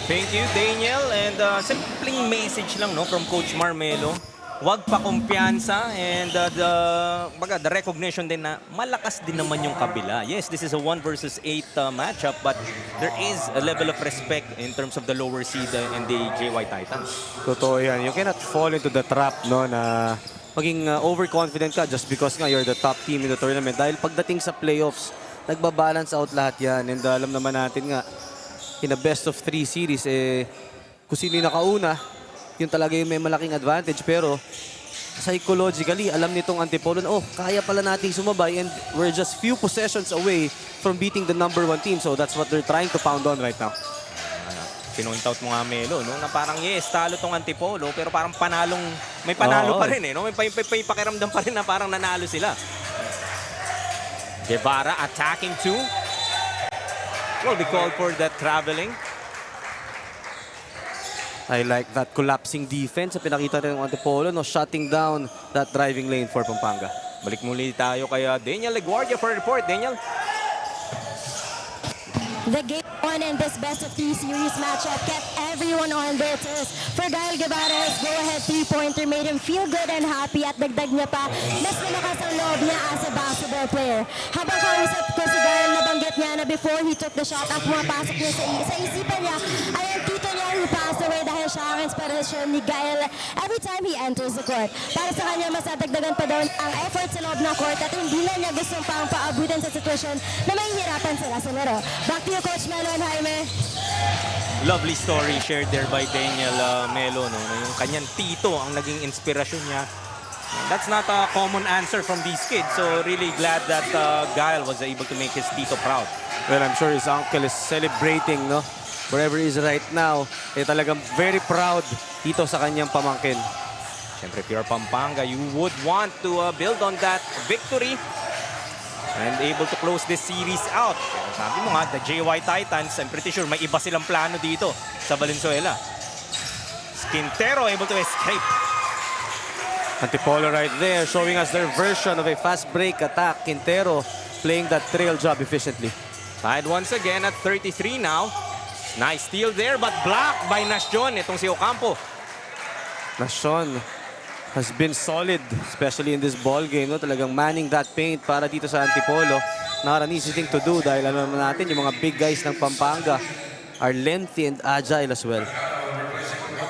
Thank you, Daniel. And simpleng message lang, no, from Coach Marmelo. Huwag pa kumpiyansa and the recognition din na malakas din naman yung kabila. Yes, this is a 1 versus 8 matchup, but there is a level of respect in terms of the lower seed and the JY Titans. Totoo yan. You cannot fall into the trap, no, na maging overconfident ka just because nga you're the top team in the tournament. Dahil pagdating sa playoffs, nagbabalance out lahat yan. And alam naman natin nga, in a best of 3 series, kung sino yung nakauna, yun talaga yung may malaking advantage. Pero psychologically, alam nitong Antipolo na, kaya pala nating sumabay and we're just few possessions away from beating the #1 team. So that's what they're trying to pound on right now. Pinoint out mo nga, Melo, no? Na parang yes, talo tong Antipolo, pero parang may panalo pa rin, no? May pakiramdam pa rin na parang nanalo sila. Guevara attacking too. Will be called for that traveling. I like that collapsing defense na pinakita rin ng Antipolo, no, shutting down that driving lane for Pampanga. Balik muli tayo kay Daniel Leguardia for a report. Daniel? The game 1 in this best of 3 series matchup kept everyone on their toes. For Gael Guevara's go-ahead 3-pointer made him feel good and happy at dagdag niya pa, mas lumakas ang loob niya as a basketball player. Habang kausap ko si Gael, nabanggit niya na before he took the shot, ang pumapasok niya sa isipan niya ay ang tito niya who passed away dahil siya ang inspirasyon ni Gael every time he enters the court. Para sa kanya, mas nadagdagan pa daw ang effort sa loob ng court at hindi na niya gustong pang paabutin sa sitwasyon na mahihirapan sila sa laro. Back to you, Coach Melo and Jaime. Lovely story shared there by Daniel Melo, no? Yung kanyang tito ang naging inspirasyon niya. That's not a common answer from these kids. So really glad that Gael was able to make his tito proud. Well, I'm sure his uncle is celebrating, no? Wherever he is right now, talagang very proud dito sa kanyang pamangkin. Siyempre, if you're Pampanga, you would want to build on that victory and able to close this series out. Pero sabi mo nga, the JY Titans, I'm pretty sure may iba silang plano dito sa Valenzuela. Quintero able to escape. Antipolo right there showing us their version of a fast break attack. Quintero playing that trail job efficiently. Tied once again at 33 now. Nice steal there but blocked by Nashon. Itong si Ocampo. Nashon has been solid, especially in this ball game, no? Talagang manning that paint para dito sa Antipolo. Not an easy thing to do dahil alam naman natin yung mga big guys ng Pampanga are lengthy and agile as well.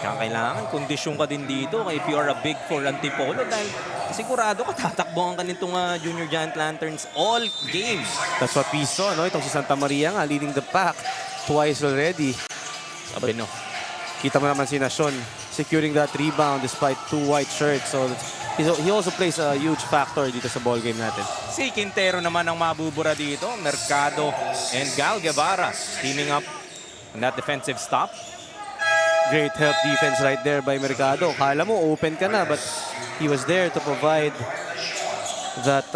Kailangan kondisyon ka din dito if you are a big for Antipolo dahil sigurado ka tatakbuhan ka nitong Junior Giant Lanterns all game. That's what we saw, no? Itong si Santa Maria nga leading the pack twice already. Sabi no. Kita mo naman si Nashon securing that rebound despite 2 white shirts. So he also plays a huge factor dito sa ball game natin. Si Quintero naman ang mabubura dito. Mercado and Gael Guevara teaming up in that defensive stop. Great help defense right there by Mercado. Kala mo open ka na but he was there to provide that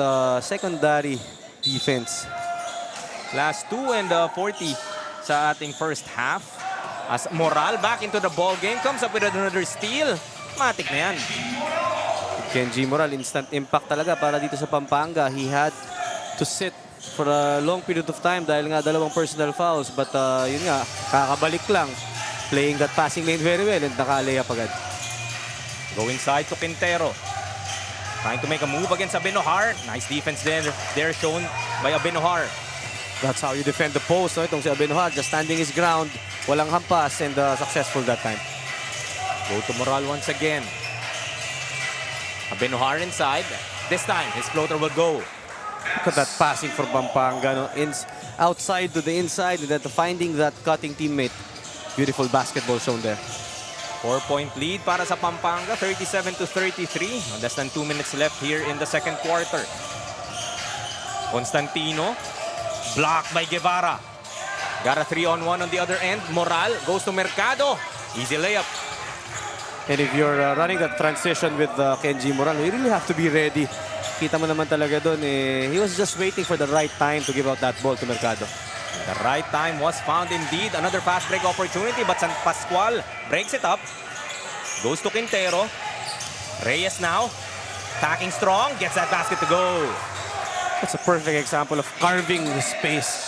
secondary defense. Last 2 and 40 sa ating first half. As Moral back into the ball game, comes up with another steal. Matik na yan. Kenji Moral, instant impact talaga para dito sa Pampanga. He had to sit for a long period of time dahil nga 2 personal fouls. But yun nga, kakabalik lang. Playing that passing lane very well and naka-layup agad. Go inside to Quintero. Trying to make a move against Abenohar. Nice defense there shown by Abenohar. That's how you defend the post. No? Itong si Abenohar just standing his ground. walang hampas and successful that time. Go to Moral once again. Abenuhar inside. This time, his floater will go. Look at that passing for Pampanga. No? Outside to the inside and then finding that cutting teammate. Beautiful basketball shown there. 4-point lead para sa Pampanga, 37-33. Less than 2 minutes left here in the second quarter. Constantino, blocked by Guevara. Got a 3-on-1 on the other end. Moral goes to Mercado. Easy layup. And if you're running that transition with Kenji Moral, you really have to be ready. Kita mo naman talaga doon, he was just waiting for the right time to give out that ball to Mercado. The right time was found indeed. Another fast break opportunity, but San Pascual breaks it up. Goes to Quintero. Reyes now, attacking strong, gets that basket to go. That's a perfect example of carving the space.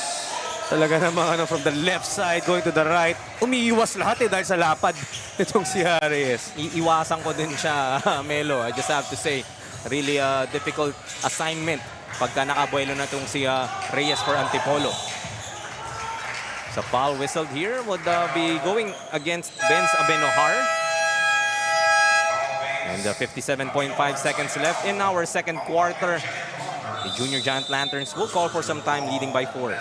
Talaga naman from the left side going to the right. Umiiwas lahat dahil sa lapad nitong si Reyes. Iiwasan ko din siya, Melo. I just have to say, really a difficult assignment pagka nakabuelo na itong si Reyes for Antipolo. So foul whistled here would be going against Benz Abenuhar. And 57.5 seconds left in our second quarter. The Junior Giant Lanterns will call for some time, leading by 4.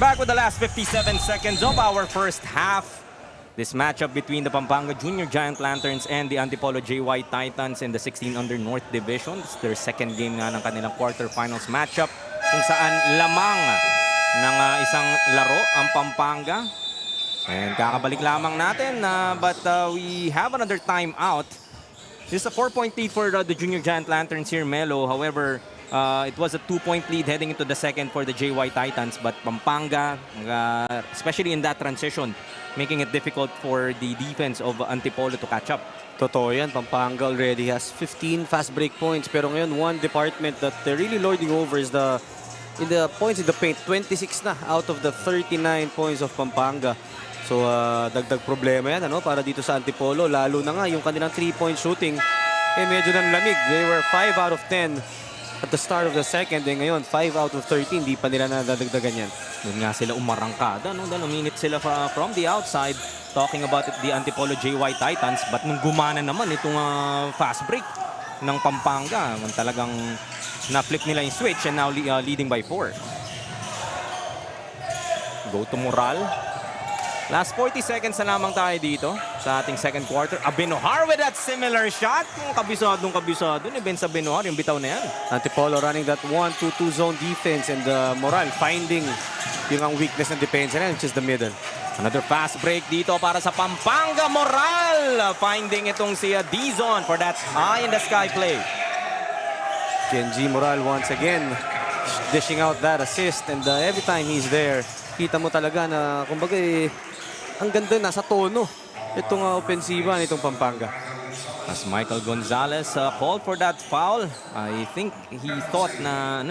Back with the last 57 seconds of our first half. This matchup between the Pampanga Junior Giant Lanterns and the Antipolo JY Titans in the 16 under North Division. It's their second game nga ng kanilang quarterfinals matchup kung saan lamang ng isang laro ang Pampanga. And kakabalik lamang natin but we have another timeout. This is a 4-point lead for the Junior Giant Lanterns here, Melo. However, it was a 2-point lead heading into the second for the JY Titans, but Pampanga, especially in that transition, making it difficult for the defense of Antipolo to catch up. Totoo yan, Pampanga already has 15 fast break points, pero ngayon one department that they're really lording over is the points in the paint. 26 na out of the 39 points of Pampanga. So dagdag problema yan para dito sa Antipolo, lalo na nga yung kanilang 3-point shooting medyo nang lamig. They were 5 out of 10 at the start of the second, ngayon 5 out of 13, di pa nila nadadagdagan yan. Doon nga sila umarangkada, dahil uminit sila from the outside, talking about the Antipolo JY Titans, but nung gumana naman itong fast break ng Pampanga, talagang na-flip nila yung switch and now leading by 4. Go to Moral. Last 40 seconds na lamang tayo dito sa ating second quarter. Abenuhar with that similar shot. Kung kabisado ni Benz Abenuhar, yung bitaw na yan. Antipolo running that 1-2-2 zone defense and Moral finding yung weakness ng defense na which is the middle. Another fast break dito para sa Pampanga. Moral finding itong si Dizon for that eye-in-the-sky play. Kenji Moral once again dishing out that assist and every time he's there, kita mo talaga na kumbaga ang ganda, nasa tono itong opensiba nitong Pampanga. As Michael Gonzalez called for that foul, I think he thought na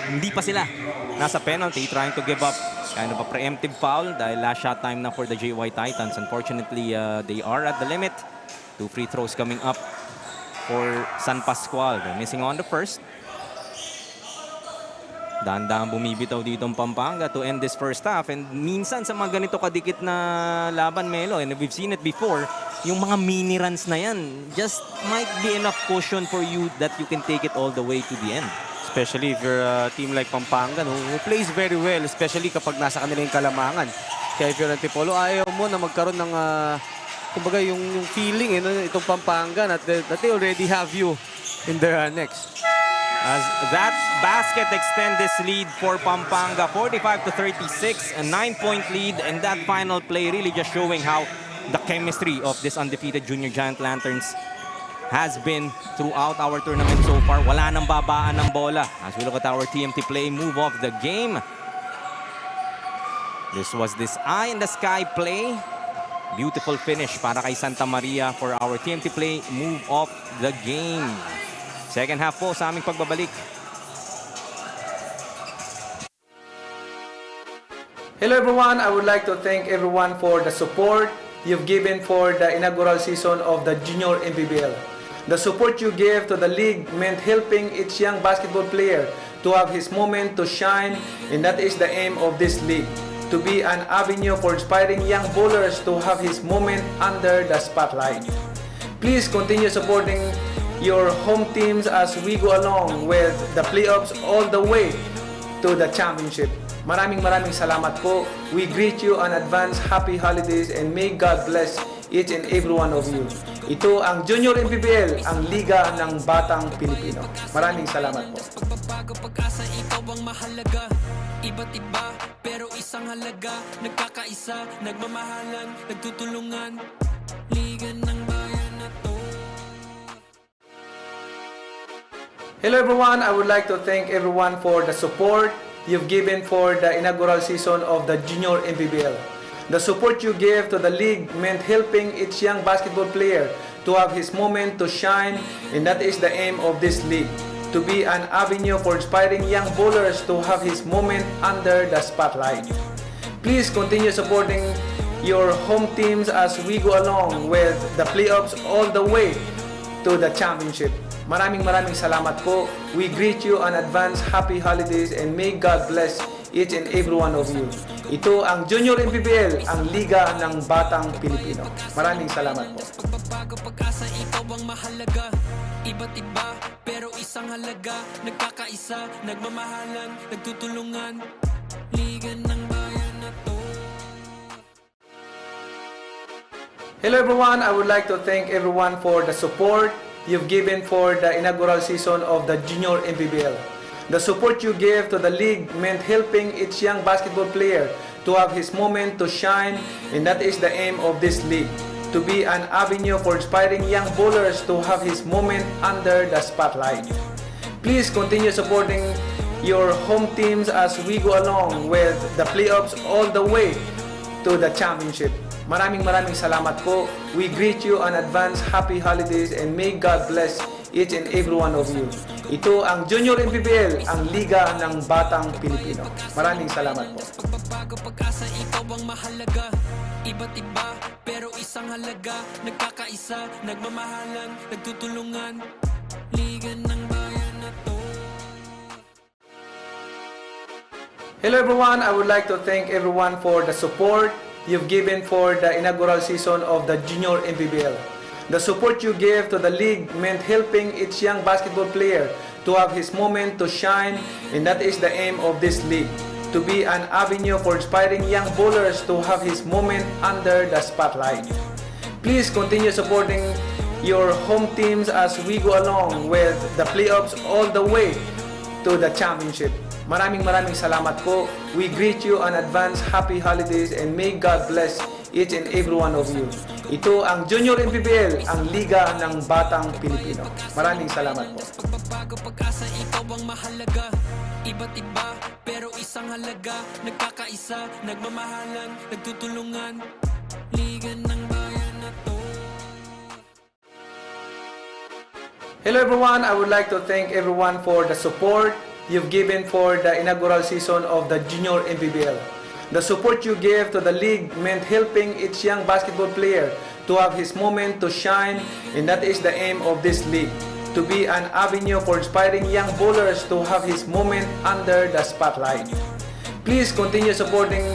hindi pa sila nasa penalty, trying to give up kind of a preemptive foul dahil last shot time na for the JY Titans. Unfortunately, they are at the limit. 2 free throws coming up for San Pascual. They're missing on the first. Dahan-dahan bumibitaw dito ang Pampanga to end this first half. And minsan sa mga ganito kadikit na laban, Melo, and we've seen it before, yung mga mini runs na yan just might be enough cushion for you that you can take it all the way to the end. Especially if you're a team like Pampanga who plays very well, especially kapag nasa kanila yung kalamangan. Kaya if you're Antipolo, ayaw mo na magkaroon ng kumbaga yung feeling itong Pampanga that they already have you in their next. As that basket extend this lead for Pampanga, 45-36, a 9-point lead, and that final play really just showing how the chemistry of this undefeated Junior Giant Lanterns has been throughout our tournament so far. Wala nang babaan ng bola. As we look at our TMT play, move of the game. This was this eye in the sky play. Beautiful finish para kay Santa Maria for our TMT play, move of the game. Second half po sa aming pagbabalik. Hello everyone, I would like to thank everyone for the support you've given for the inaugural season of the Junior MPBL. The support you gave to the league meant helping each young basketball player to have his moment to shine, and that is the aim of this league, to be an avenue for inspiring young bowlers to have his moment under the spotlight. Please continue supporting your home teams as we go along with the playoffs all the way to the championship. Maraming salamat po. We greet you on advance happy holidays and may God bless each and every one of you. Ito ang Junior MPBL, ang Liga ng Batang Pilipino. Maraming salamat po. Pagbabago, pag-asa, ikaw ang mahalaga. Iba't iba, pero isang halaga. Nagkakaisa, nagmamahalan, nagtutulungan. Liga ng bayan na to. Hello everyone, I would like to thank everyone for the support you've given for the inaugural season of the Junior MPBL. The support you gave to the league meant helping each young basketball player to have his moment to shine, and that is the aim of this league, to be an avenue for inspiring young bowlers to have his moment under the spotlight. Please continue supporting your home teams as we go along with the playoffs all the way to the championship. Maraming salamat po. We greet you on advance happy holidays and may God bless each and every one of you. Ito ang Junior MPBL, ang Liga ng Batang Pilipino. Maraming salamat po. Pagbabago, pag-asa, ikaw ang mahalaga. Iba't iba, pero isang halaga. Nagkakaisa, nagmamahalan, nagtutulungan. Liga ng bayan na to. Hello everyone, I would like to thank everyone for the support you've given for the inaugural season of the Junior MPBL. The support you gave to the league meant helping each young basketball player to have his moment to shine, and that is the aim of this league, to be an avenue for inspiring young bowlers to have his moment under the spotlight. Please continue supporting your home teams as we go along with the playoffs all the way to the championship. Maraming salamat po. We greet you on advance happy holidays and may God bless each and every one of you. Ito ang Junior MPBL, ang Liga ng Batang Pilipino. Maraming salamat po. Pagbabago, pag-asa, ikaw ang mahalaga. Iba't iba, pero isang halaga. Nagkakaisa, nagmamahalan, nagtutulungan. Liga ng bayan na to. Hello everyone, I would like to thank everyone for the support you've given for the inaugural season of the Junior MPBL. The support you gave to the league meant helping each young basketball player to have his moment to shine, and that is the aim of this league, to be an avenue for inspiring young bowlers to have his moment under the spotlight. Please continue supporting your home teams as we go along with the playoffs all the way to the championship. Maraming salamat po. We greet you on advance happy holidays and may God bless each and every one of you. Ito ang Junior MPBL, ang Liga ng Batang Pilipino. Maraming salamat po. Pagbabago, pag-asa, ikaw ang mahalaga. Iba't iba, pero isang halaga. Nagkakaisa, nagmamahalan, nagtutulungan. Liga ng bayan na to. Hello everyone, I would like to thank everyone for the support you've given for the inaugural season of the Junior MPBL. The support you gave to the league meant helping each young basketball player to have his moment to shine, and that is the aim of this league, to be an avenue for inspiring young bowlers to have his moment under the spotlight. Please continue supporting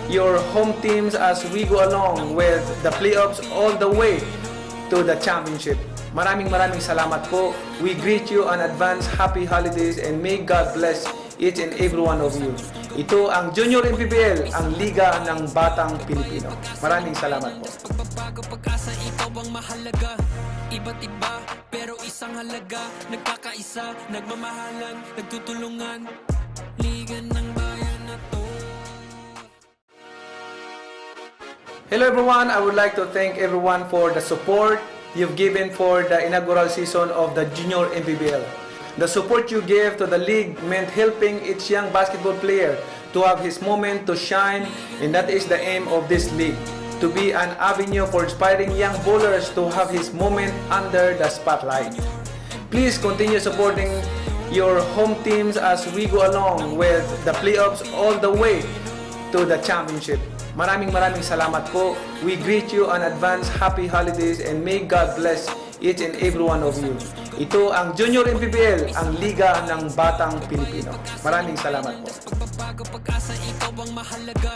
your home teams as we go along with the playoffs all the way to the championship. Maraming salamat po. We greet you on advance happy holidays and may God bless each and every one of you. Ito ang Junior MPBL, ang Liga ng Batang Pilipino. Maraming salamat po. Pagbabago, pag-asa, ikaw ang mahalaga. Iba't iba, pero isang halaga. Nagkakaisa, nagmamahalan, nagtutulungan. Liga ng bayan na to. Hello everyone, I would like to thank everyone for the support you've given for the inaugural season of the Junior MPBL. The support you gave to the league meant helping each young basketball player to have his moment to shine, and that is the aim of this league, to be an avenue for inspiring young bowlers to have his moment under the spotlight. Please continue supporting your home teams as we go along with the playoffs all the way to the championship. Maraming salamat po. We greet you on advance happy holidays and may God bless each and every one of you. Ito ang Junior MPBL, ang Liga ng Batang Pilipino. Maraming salamat po. Pagbabago, pag-asa, ikaw ang mahalaga.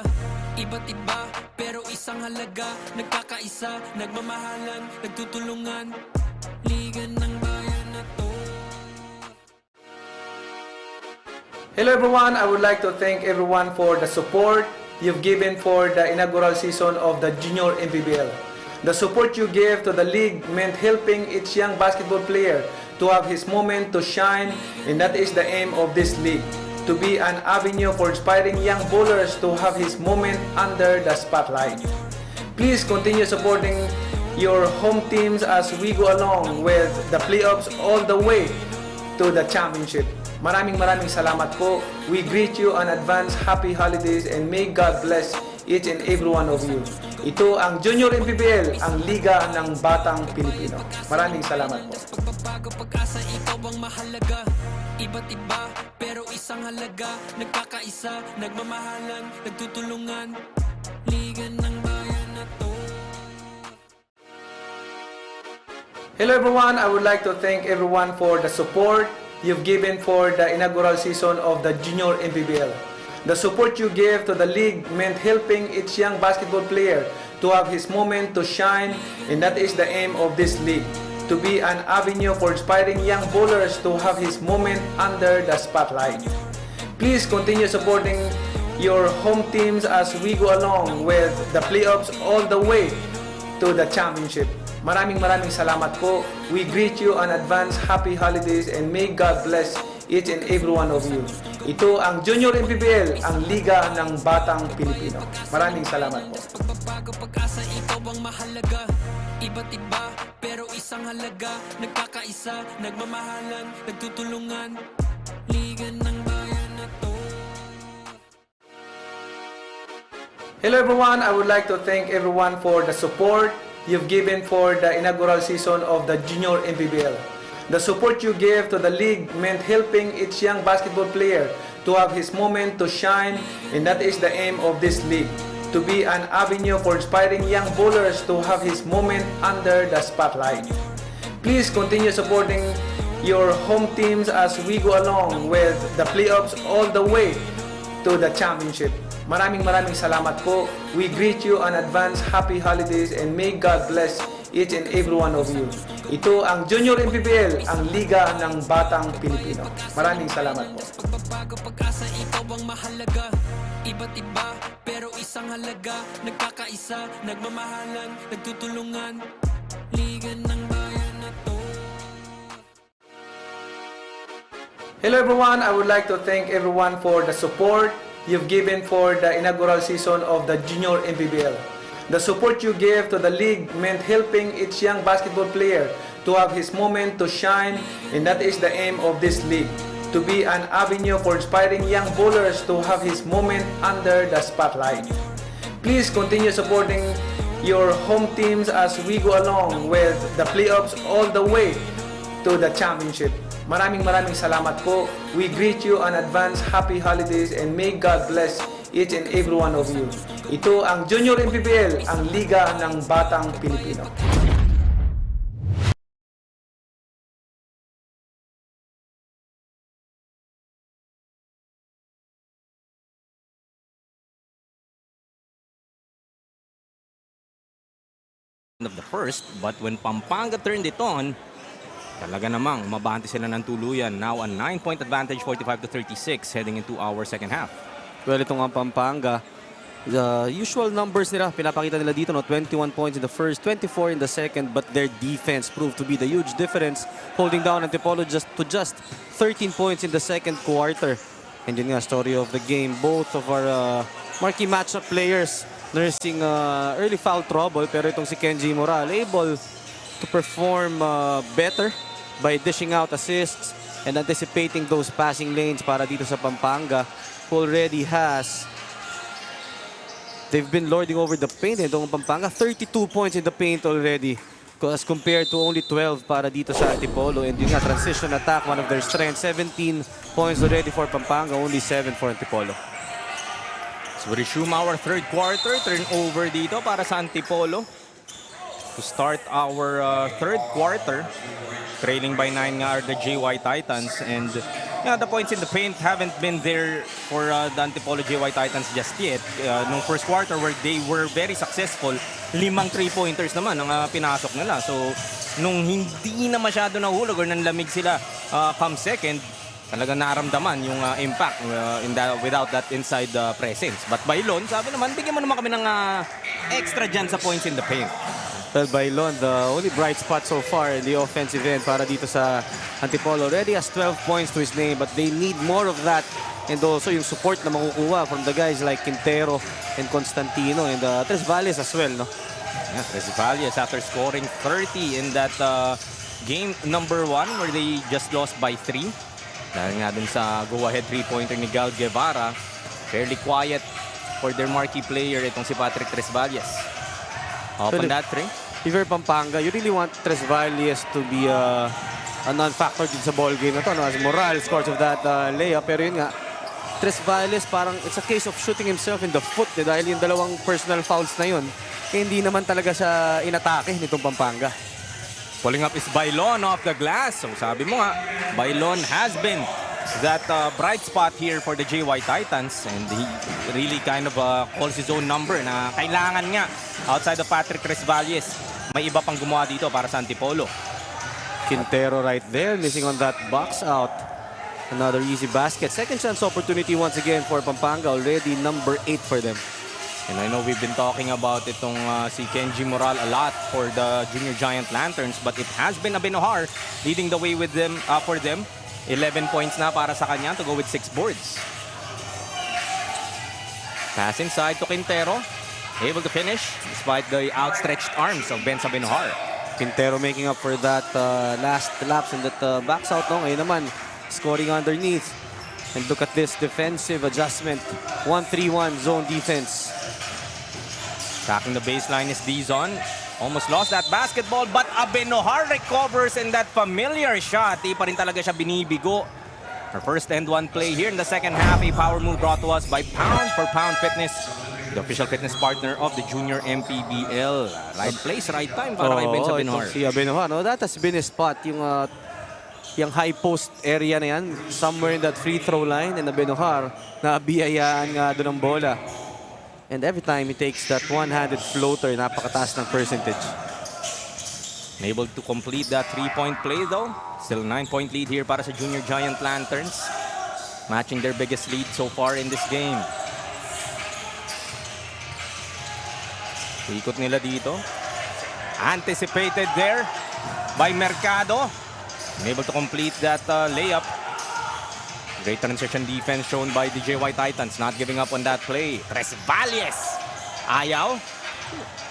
Iba't iba, pero isang halaga. Nagkakaisa, nagmamahalan, nagtutulungan. Liga ng bayan na to. Hello everyone, I would like to thank everyone for the support you've given for the inaugural season of the Junior MPBL. The support you gave to the league meant helping each young basketball player to have his moment to shine, and that is the aim of this league, to be an avenue for inspiring young bowlers to have his moment under the spotlight. Please continue supporting your home teams as we go along with the playoffs all the way to the championship. Maraming salamat po. We greet you on advance happy holidays and may God bless each and every one of you. Ito ang Junior MPBL, ang Liga ng Batang Pilipino. Maraming salamat po. Pagbabago, pag-asa, ikaw ang mahalaga. Iba't iba, pero isang halaga. Nagkakaisa, nagmamahalan, nagtutulungan. Liga ng bayan na to. Hello everyone, I would like to thank everyone for the support you've given for the inaugural season of the Junior MPBL. The support you gave to the league meant helping each young basketball player to have his moment to shine, and that is the aim of this league, to be an avenue for inspiring young bowlers to have his moment under the spotlight. Please continue supporting your home teams as we go along with the playoffs all the way to the championship. Maraming salamat po. We greet you on advance happy holidays and may God bless each and every one of you. Ito ang Junior MPBL, ang Liga ng Batang Pilipino. Maraming salamat po. Pagbabago, pag-asa, ikaw ang mahalaga. Iba't iba, pero isang halaga. Nagkakaisa, nagmamahalan, nagtutulungan. Liga ng bayan na to. Hello everyone, I would like to thank everyone for the support you've given for the inaugural season of the Junior MPBL. The support you gave to the league meant helping each young basketball player to have his moment to shine, and that is the aim of this league, to be an avenue for inspiring young bowlers to have his moment under the spotlight. Please continue supporting your home teams as we go along with the playoffs all the way to the championship. Maraming salamat po. We greet you on advance happy holidays and may God bless each and every one of you. Ito ang Junior MPBL, ang Liga ng Batang Pilipino. Maraming salamat po. Pagbabago, pag-asa, ikaw ang mahalaga. Iba't iba, pero isang halaga. Nagkakaisa, nagmamahalan, nagtutulungan. Liga ng bayan na to. Hello everyone, I would like to thank everyone for the support you've given for the inaugural season of the Junior MPBL. The support you gave to the league meant helping each young basketball player to have his moment to shine, and that is the aim of this league, to be an avenue for inspiring young bowlers to have his moment under the spotlight. Please continue supporting your home teams as we go along with the playoffs all the way to the championship. Maraming salamat po. We greet you on advance happy holidays and may God bless each and every one of you. Ito ang Junior MPBL, ang Liga ng Batang Pilipino. of the first, but when Pampanga turned it on, talaga namang mabante sila ng tuluyan. Now a 9-point advantage, 45-36, heading into our second half. Well, itong ang Pampanga, the usual numbers nila, pinapakita nila dito, no? 21 points in the first, 24 in the second, but their defense proved to be the huge difference, holding down Antipolo just 13 points in the second quarter. And yun nga, story of the game, both of our marquee matchup players nursing early foul trouble, pero itong si Kenji Moral able to perform better by dishing out assists and anticipating those passing lanes para dito sa Pampanga, who already has, they've been lording over the paint. Itong Pampanga, 32 points in the paint already as compared to only 12 para dito sa Antipolo. And yun nga, transition attack, one of their strengths. 17 points already for Pampanga, only 7 for Antipolo. So we resume our third quarter. Turnover dito para sa Antipolo to start our third quarter. Trailing by 9 nga are the JY Titans. And yeah, the points in the paint haven't been there for the Antipolo JY Titans just yet. Nung first quarter where they were very successful, 5 3-pointers naman ang pinasok nila. So nung hindi na masyado nahulog or nanlamig sila come second, talagang naramdaman yung impact without that inside presence. But Bailon, sabi naman, bigyan mo naman kami ng extra dyan sa points in the paint. Well, Bailon, the only bright spot so far in the offensive end para dito sa Antipolo. Already has 12 points to his name, but they need more of that. And also yung support na makukuha from the guys like Quintero and Constantino and Tres Valles as well, no? Yeah, Tres Valles after scoring 30 in that game number 1 where they just lost by 3. Dahil nga dun sa go-ahead 3-pointer ni Gal Guevara, fairly quiet for their marquee player itong si Patrick Tres Valles. Up on that three. If you're Pampanga, you really want Tres Valles to be a non-factor din sa ball game na to, no? As Moral scores of that layup. Pero yun nga, Tres Valles parang it's a case of shooting himself in the foot dahil yung dalawang personal fouls na yun, hindi naman talaga siya inatake nitong Pampanga. Pulling up is Bailon off the glass. So sabi mo nga, Bailon has been that bright spot here for the JY Titans. And he really kind of calls his own number na kailangan nga outside of Patrick Tres Valles. May iba pang gumawa dito para sa Antipolo. Quintero right there, missing on that box out. Another easy basket. Second chance opportunity once again for Pampanga. Already number 8 for them. And I know we've been talking about itong si Kenji Moral a lot for the Junior Giant Lanterns, but it has been Abenohar leading the way with them for them. 11 points na para sa kanya to go with 6 boards. Pass inside to Quintero. Able to finish despite the outstretched arms of Ben Abenohar. Quintero making up for that last lapse in that backs out. No? Ngayon naman, scoring underneath. And look at this defensive adjustment. 1-3-1 zone defense. Attacking the baseline is Dizon. Almost lost that basketball, but Abenohar recovers in that familiar shot. Di pa rin talaga siya binibigo. Our first and one play here in the second half. A power move brought to us by Pound for Pound Fitness, the official fitness partner of the Junior MPBL. Right place, right time para kay Ben Abenohar. Si Abenohar, no? That has been his spot. Yung high post area na yan, somewhere in that free throw line, and Abenohar na biyayaan nga doon ng bola. And every time he takes that one-handed floater, napakataas ng percentage. Unable to complete that three-point play though. Still 9-point lead here para sa Junior Giant Lanterns. Matching their biggest lead so far in this game. Ikot nila dito. Anticipated there by Mercado. Unable to complete that layup. Great transition defense shown by the JY Titans. Not giving up on that play. Tres Valles. Ayaw.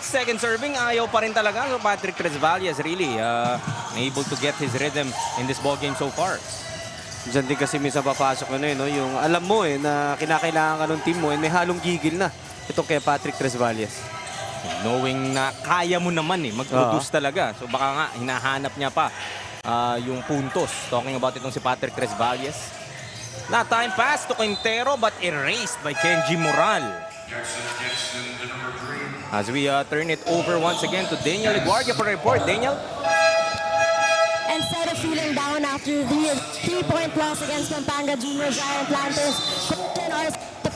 Second serving, ayaw pa rin talaga. So Patrick Tres Valles really able to get his rhythm in this ball game so far. Diyan din kasi minsan papasok no? Yung alam mo na kinakailangan ka ng team mo may halong gigil na. Ito kay Patrick Tres Valles. Knowing na kaya mo naman mag-produce talaga. So baka nga hinahanap niya pa yung puntos. Talking about itong si Patrick Tres Valles. That time pass to Quintero but erased by Kenji Moral. As we turn it over once again to Daniel Iguardia for a report. Daniel? Instead of feeling down after the 3-point loss against Pampanga Junior Giant Lanterns, Coach and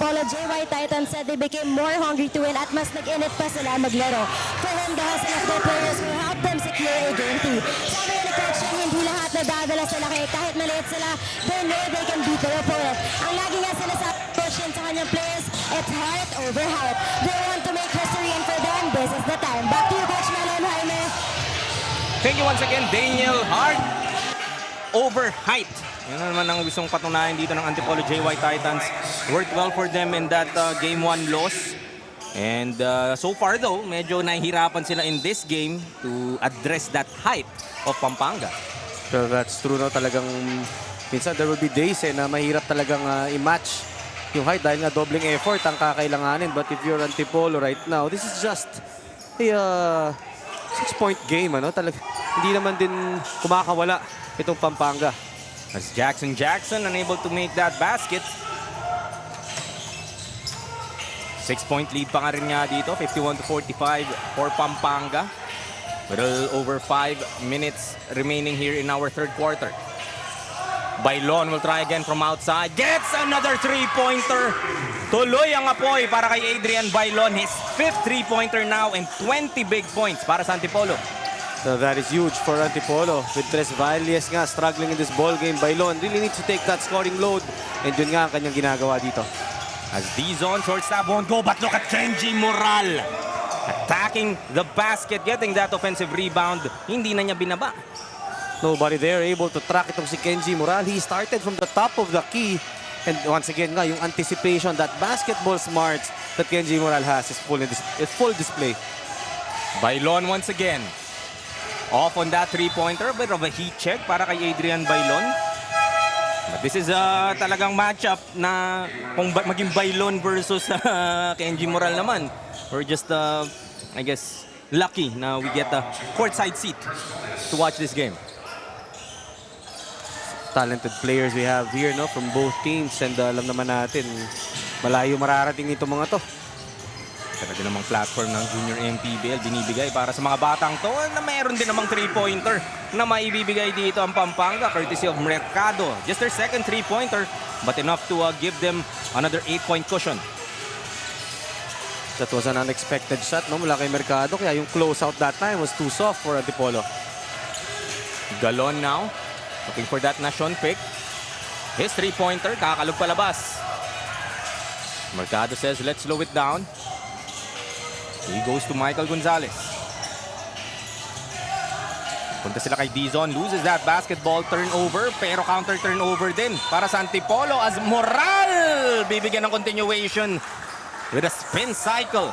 Antipolo JY Titans said they became more hungry to win at mas nag-init pa sila maglaro. For him, the hustle of their players nadadala sila kahit maliit sila, they know they can beat their opponent. Ang lagi nga sila sa coach sa kanyang players, it's heart over heart. They want to make history, and for them, this is the time. Back to you, Coach Melo and Jaime. Thank you once again, Daniel. Heart over height. Yun naman ang gustong patunayan dito ng Antipolo JY Titans. Worked well for them in that game 1 loss. And so far though, medyo nahihirapan sila in this game to address that height of Pampanga. So that's true, no? Talagang minsan there will be days na mahirap talagang i-match yung height dahil nga doubling effort ang kakailanganin. But if you're Antipolo right now, this is just a 6-point game, ano? Hindi naman din kumakawala itong Pampanga. As Jackson unable to make that basket. 6-point lead pa nga rin nga dito, 51-45 for Pampanga. Little over 5 minutes remaining here in our third quarter. Bailon will try again from outside. Gets another 3-pointer. Tuloy ang apoy para kay Adrian Bailon. His 5th 3-pointer now and 20 big points para sa Antipolo. So that is huge for Antipolo. With Tres Valles nga struggling in this ball game, Bailon really needs to take that scoring load. And yun nga ang kanyang ginagawa dito. As D-zone, short stab won't go, but look at Kenji Moral. Attacking the basket, getting that offensive rebound. Hindi na niya binaba. Nobody there able to track itong si Kenji Moral. He started from the top of the key. And once again nga, yung anticipation, that basketball smarts that Kenji Moral has is full display. Bailon once again. Off on that 3-pointer, bit of a heat check para kay Adrian Bailon. But this is talagang matchup na kung maging Bailon versus Kenji Moral naman. We're just, I guess, lucky na we get a courtside seat to watch this game. Talented players we have here, no, from both teams. And alam naman natin, malayo mararating itong mga to. Talaga namang platform ng Junior MPBL binibigay para sa mga batang to na mayroon din namang 3-pointer na maibibigay dito ang Pampanga courtesy of Mercado. Just their second 3-pointer but enough to give them another 8-point cushion. That was an unexpected shot, no, mula kay Mercado, kaya yung closeout that time was too soft for Antipolo. Galon now looking for that Nation pick. His 3-pointer kakalog palabas. Mercado says let's slow it down. He goes to Michael Gonzalez. Punta sila kay D-zone, loses that basketball, turnover, pero counter turnover din para sa Antipolo as Moral bibigyan ng continuation with a spin cycle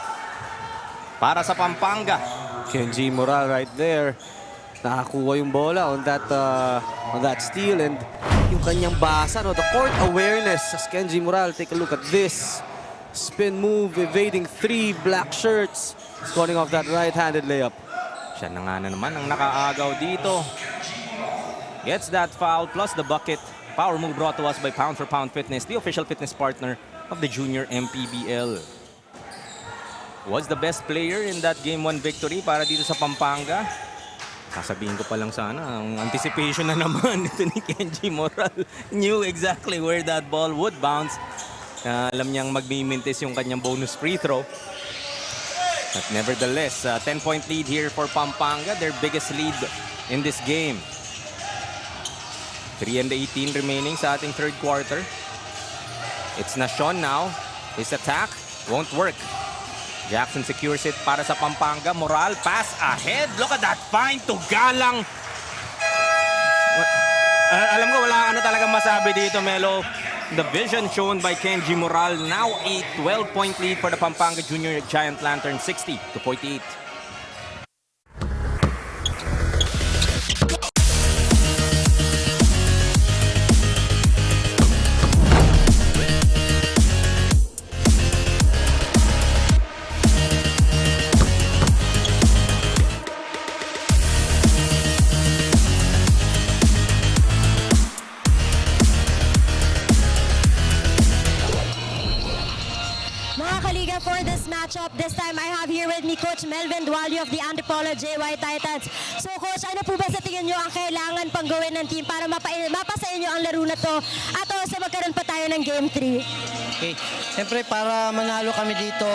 para sa Pampanga. Kenji Moral right there. Nakakuha yung bola on that steal, and yung kanyang basa, no, the court awareness as Kenji Moral. Take a look at this. Spin move, evading 3 black shirts. Scoring off that right-handed layup. Siya na nga naman ang nakaagaw dito. Gets that foul plus the bucket. Power move brought to us by Pound for Pound Fitness, the official fitness partner of the Junior MPBL. Was the best player in that Game 1 victory para dito sa Pampanga. Sasabihin ko pa lang sana, ang anticipation na naman ito ni Kenji Moral. Knew exactly where that ball would bounce. Alam niyang magmimintis yung kanyang bonus free throw. But nevertheless, 10-point lead here for Pampanga. Their biggest lead in this game. 3:18 remaining sa ating third quarter. It's Nation now. His attack won't work. Jackson secures it para sa Pampanga. Moral pass ahead. Look at that find to Galang. Alam ko wala talagang masabi dito, Melo. The vision shown by Kenji Moral. Now a 12-point lead for the Pampanga Junior Giant Lantern, 60-48. For this matchup, this time I have here with me Coach Melvin Dualio of the Antipolo JY Titans. So Coach, ano po ba sa tingin nyo ang kailangan pang gawin ng team para mapasa inyo ang laro na to at sa magkaroon pa tayo ng Game 3? Okay, siyempre para manalo kami dito,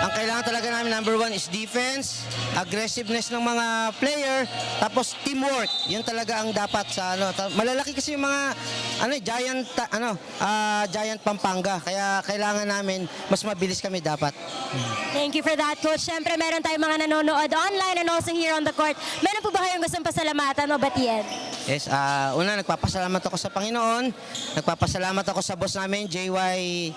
ang kailangan talaga namin, number one is defense, aggressiveness ng mga player, tapos teamwork. Yun talaga ang dapat sa ano. Malalaki kasi yung mga giant Pampanga. Kaya kailangan namin mas mabilis kami dapat. Thank you for that, Coach. Siyempre, meron tayong mga nanonood online and also here on the court. Meron po ba kayong gustong pasalamatan o batiin? Yes, una nagpapasalamat ako sa Panginoon. Nagpapasalamat ako sa boss namin, JY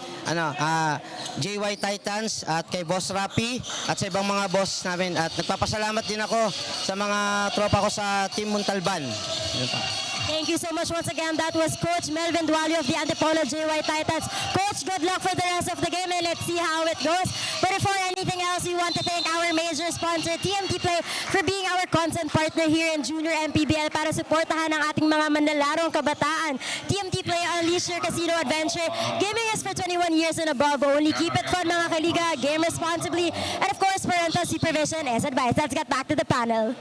Titans at kay Boss Rapi at sa ibang mga boss namin. At nagpapasalamat din ako sa mga tropa ko sa Team Montalban. Yun pa. Thank you so much once again. That was Coach Melvin Dualio of the Antipolo JY Titans. Coach, good luck for the rest of the game and let's see how it goes. But before anything else, we want to thank our major sponsor, TMT Play, for being our content partner here in Junior MPBL para suportahan ang ating mga manlalarong kabataan. TMT Play, unleash your casino adventure. Gaming is for 21 years and above only. Keep it fun, mga kaliga. Game responsibly. And of course, parental supervision is advised. Let's get back to the panel.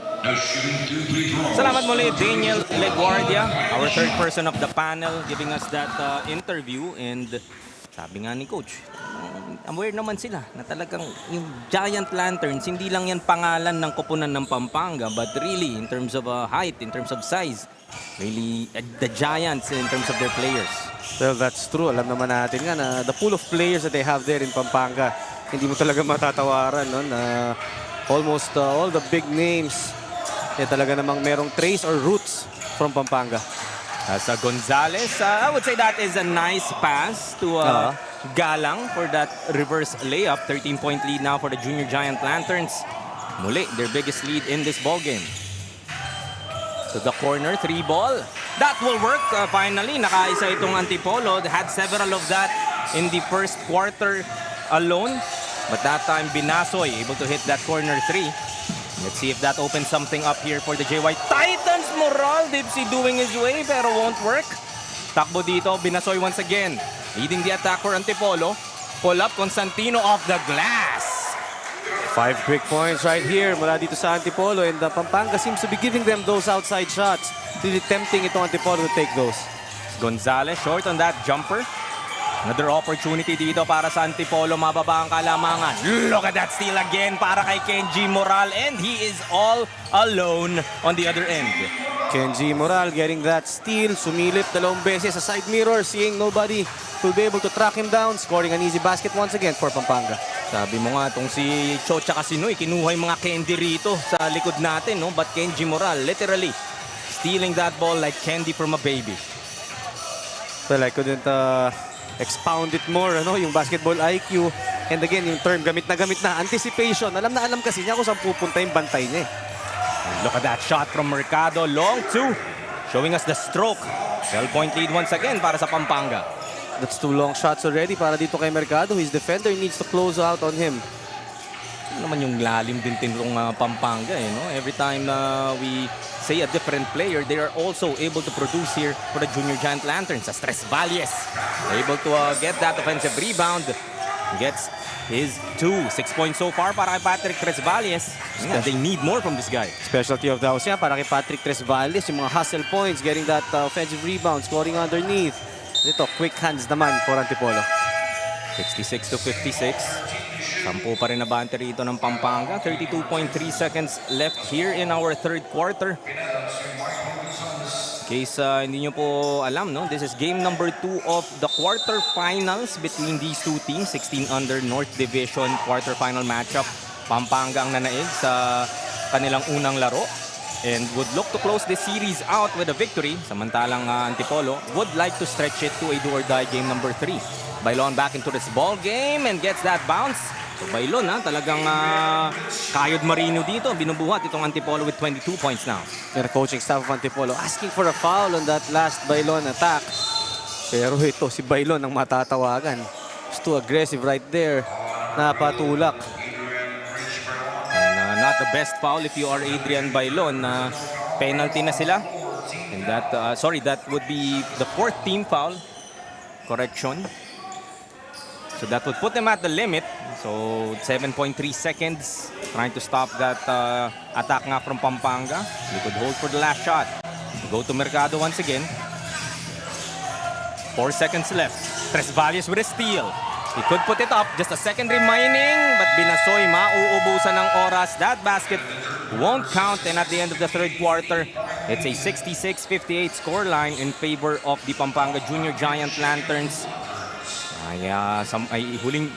Salamat muli, Daniel Leguardia, our third person of the panel, giving us that interview. And sabi nga ni Coach, aware naman sila na talagang yung giant lanterns, hindi lang yan pangalan ng koponan ng Pampanga, but really in terms of height, in terms of size, really the giants in terms of their players. Well, that's true. Alam naman natin nga na the pool of players that they have there in Pampanga, hindi mo talaga matatawaran, no? Na almost all the big names, talaga namang merong trace or roots from Pampanga. Sa Gonzales, I would say that is a nice pass to Galang for that reverse layup. 13-point lead now for the Junior Giant Lanterns. Muli, their biggest lead in this ballgame. To the corner, 3 ball. That will work. Finally, nakaisa itong Antipolo. They had several of that in the first quarter alone. But that time, Binasoy able to hit that corner 3. Let's see if that opens something up here for the JY Titans. Moral, Dipsy doing his way pero won't work. Takbo dito, Binasoy once again. Leading the attack for Antipolo. Pull up, Constantino off the glass. 5 quick points right here mula dito sa Antipolo, and Pampanga seems to be giving them those outside shots. Really tempting itong Antipolo to take those. Gonzales short on that jumper. Another opportunity dito para sa Antipolo. Mababa ang kalamangan. Look at that steal again para kay Kenji Moral. And he is all alone on the other end. Kenji Moral getting that steal. Sumilip dalawang beses sa side mirror. Seeing nobody will be able to track him down. Scoring an easy basket once again for Pampanga. Sabi mo nga itong si Cho tsaka si Noy, kinuha yung mga candy rito sa likod natin, no? But Kenji Moral literally stealing that ball like candy from a baby. Well, I couldn't expound it more, ano, yung basketball IQ. And again, yung term gamit na anticipation. Alam na alam kasi niya kung saan pupunta yung bantay niya. Look at that shot from Mercado. Long 2. Showing us the stroke. 12-point lead once again para sa Pampanga. That's 2 long shots already para dito kay Mercado. His defender needs to close out on him. Ano naman yung lalim din tinong Pampanga, no? Every time we say a different player, they are also able to produce here for the Junior Giant Lanterns. As Tres Valles able to get that offensive rebound. Gets his 2. 6 points so far para kay Patrick Tres Valles. Yeah, they need more from this guy. Specialty of the house yan para kay Patrick Tres Valles. Yung mga hustle points, getting that offensive rebound, scoring underneath. Ito, quick hands naman for Antipolo. 66 to 56. 10 pa rin nabante rito ng Pampanga. 32.3 seconds left here in our third quarter. In case hindi nyo po alam, no? This is game number 2 of the quarterfinals between these two teams. 16 under North Division quarterfinal matchup. Pampanga ang nanaig sa kanilang unang laro and would look to close this series out with a victory. Samantalang Antipolo would like to stretch it to a do-or-die game number 3. Bailon back into this ball game and gets that bounce. So Bailon, talagang kayod marino dito. Binubuhat itong Antipolo with 22 points now. The coaching staff of Antipolo asking for a foul on that last Bailon attack. Pero ito, si Bailon ang matatawagan. It's too aggressive right there. Napatulak. And not the best foul if you are Adrian Bailon. Penalty na sila. And that, that would be the 4th team foul. Correction. So that would put them at the limit. So 7.3 seconds trying to stop that attack nga from Pampanga. They could hold for the last shot. Go to Mercado once again. 4 seconds left. Tres Valles with a steal. He could put it up. Just a second remaining. But Binasoy, mauubusan ng oras. That basket won't count. And at the end of the third quarter, it's a 66-58 scoreline in favor of the Pampanga Junior Giant Lanterns. Ay huling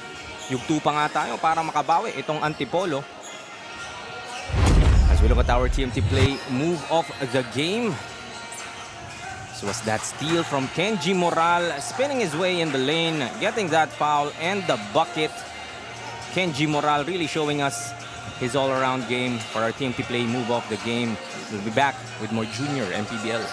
yugto pa nga tayo para makabawi itong Antipolo. As we look at our TMT play move of the game. This was that steal from Kenji Moral, spinning his way in the lane, getting that foul and the bucket. Kenji Moral really showing us his all-around game for our TMT play move of the game. We'll be back with more junior MPBL.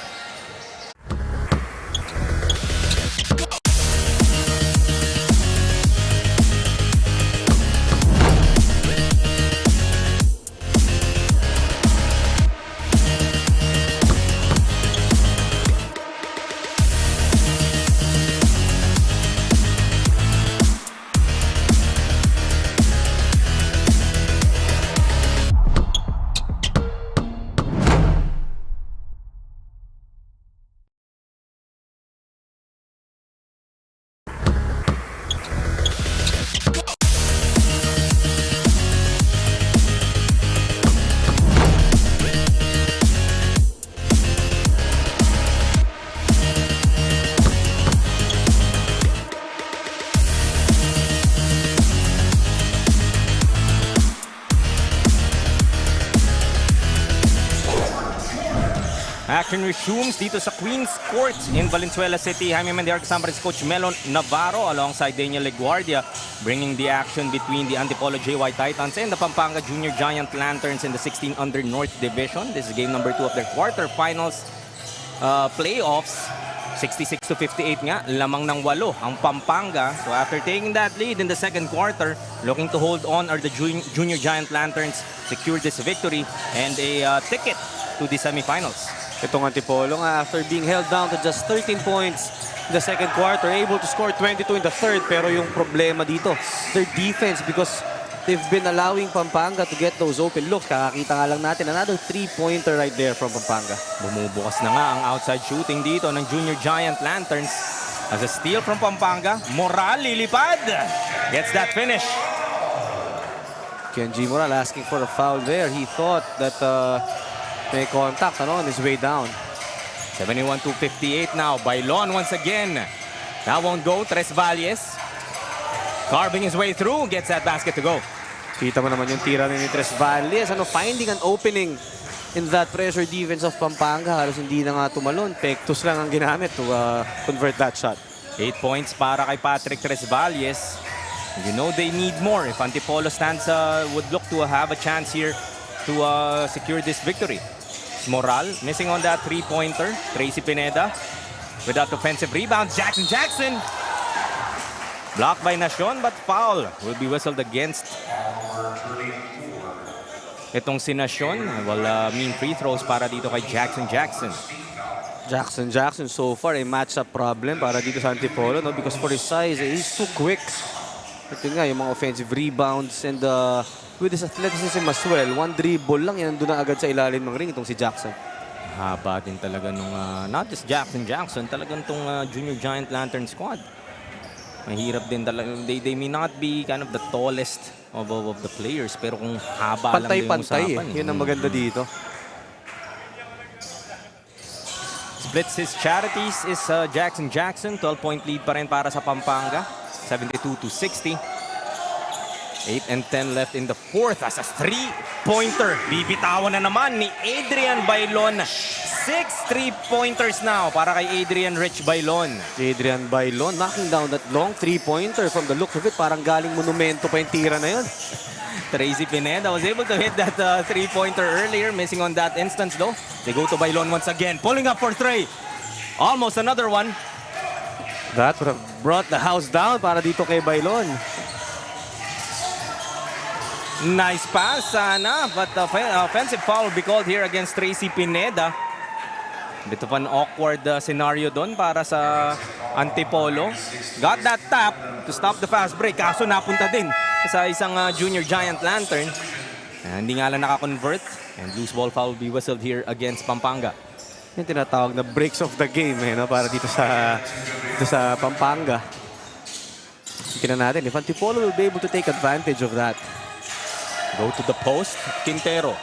Action resumes dito sa Queen's Court in Valenzuela City. Jaime Mendez kasama rin si Coach Melon Navarro alongside Daniel Leguardia, bringing the action between the Antipolo JY Titans and the Pampanga Junior Giant Lanterns in the 16 under North Division. This is game number 2 of their quarterfinals playoffs. 66-58 nga, lamang ng 8 ang Pampanga. So after taking that lead in the second quarter, looking to hold on are the Junior Giant Lanterns, secure this victory and a ticket to the semifinals. Itong Antipolo nga, after being held down to just 13 points in the second quarter, able to score 22 in the third. Pero yung problema dito, their defense, because they've been allowing Pampanga to get those open looks. Kakakita nga lang natin, another 3-pointer right there from Pampanga. Bumubukas na nga ang outside shooting dito ng Junior Giant Lanterns. As a steal from Pampanga, Moral lilipad. Gets that finish. Kenji Moral asking for a foul there. He thought that may contact on his way down. 71-58 now. Bailon once again. That won't go. Tres Valles carving his way through. Gets that basket to go. Kita mo naman yung tira ni Tres Valles. Finding an opening in that pressure defense of Pampanga. Halos hindi na nga tumalon. Pectus lang ang ginamit to convert that shot. 8 points para kay Patrick Tres Valles. You know they need more. If Antipolo stands would look to have a chance here to secure this victory. Moral missing on that 3-pointer. Tracy Pineda without offensive rebound. Jackson. Blocked by Nacion but foul will be whistled against itong si Nacion. Will mean free throws para dito kay Jackson. Jackson so far a matchup problem para dito sa Antipolo, no? Because for his size, he's too quick. Ito nga yung mga offensive rebounds and with his athleticism as well, one dribble lang yan doon na agad sa ilalim ng ring itong si Jackson. Haba din talaga nung not just Jackson, talagang tong Junior Giant Lantern squad. Mahirap din talaga. They may not be kind of the tallest of the players, pero kung haba lang din yung usapan. Yun ang maganda dito. Splits his charities is Jackson. 12-point lead pa rin para sa Pampanga. 72-60. 8 and 10 left in the fourth as a 3-pointer. Bibitawan na naman ni Adrian Bailon. 6 3-pointers now para kay Adrian Rich Bailon. Adrian Bailon knocking down that long 3-pointer. From the look of it, parang galing monumento pa yung tira na yun. Tracy Pineda was able to hit that 3-pointer earlier. Missing on that instance though. They go to Bailon once again. Pulling up for 3. Almost another one. That would have brought the house down para dito kay Bailon. Nice pass sana, but offensive foul will be called here against Tracy Pineda. Bit of an awkward scenario doon para sa Antipolo. Got that tap to stop the fast break. Kaso napunta din sa isang Junior Giant Lantern. Hindi nga lang nakakonvert. And loose ball foul will be whistled here against Pampanga. Yung tinatawag na breaks of the game no? Para dito sa Pampanga. Tingnan natin if Antipolo will be able to take advantage of that. Go to the post. Quintero.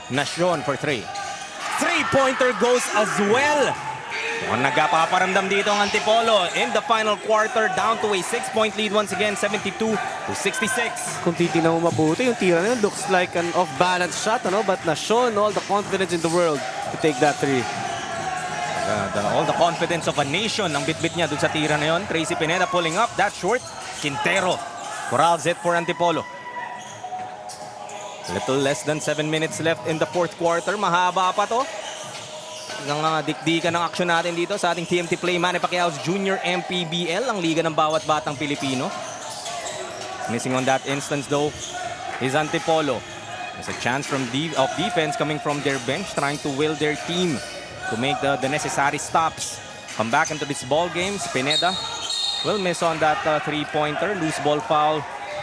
Nacion for 3. Three-pointer goes as well. Mukhang nagpaparamdam dito ang Antipolo in the final quarter, down to a 6-point lead once again, 72-66. Kung titignan mo mabuti, yung tira na yun looks like an off-balance shot, ano? But na-shown all the confidence in the world to take that 3. All the confidence of a nation ang bit-bit niya dun sa tira na yun. Tracy Pineda pulling up that short. Quintero corrals it for Antipolo. Little less than 7 minutes left in the fourth quarter. Mahaba pa to. Ang dikdikan ng aksyon natin dito sa ating TMT Play, Manny Pacquiao's Junior MPBL, ang liga ng bawat batang Pilipino. Missing on that instance though is Antipolo. There's a chance of defense coming from their bench, trying to will their team to make the necessary stops. Come back into this ball game. Pineda will miss on that three-pointer. Loose ball foul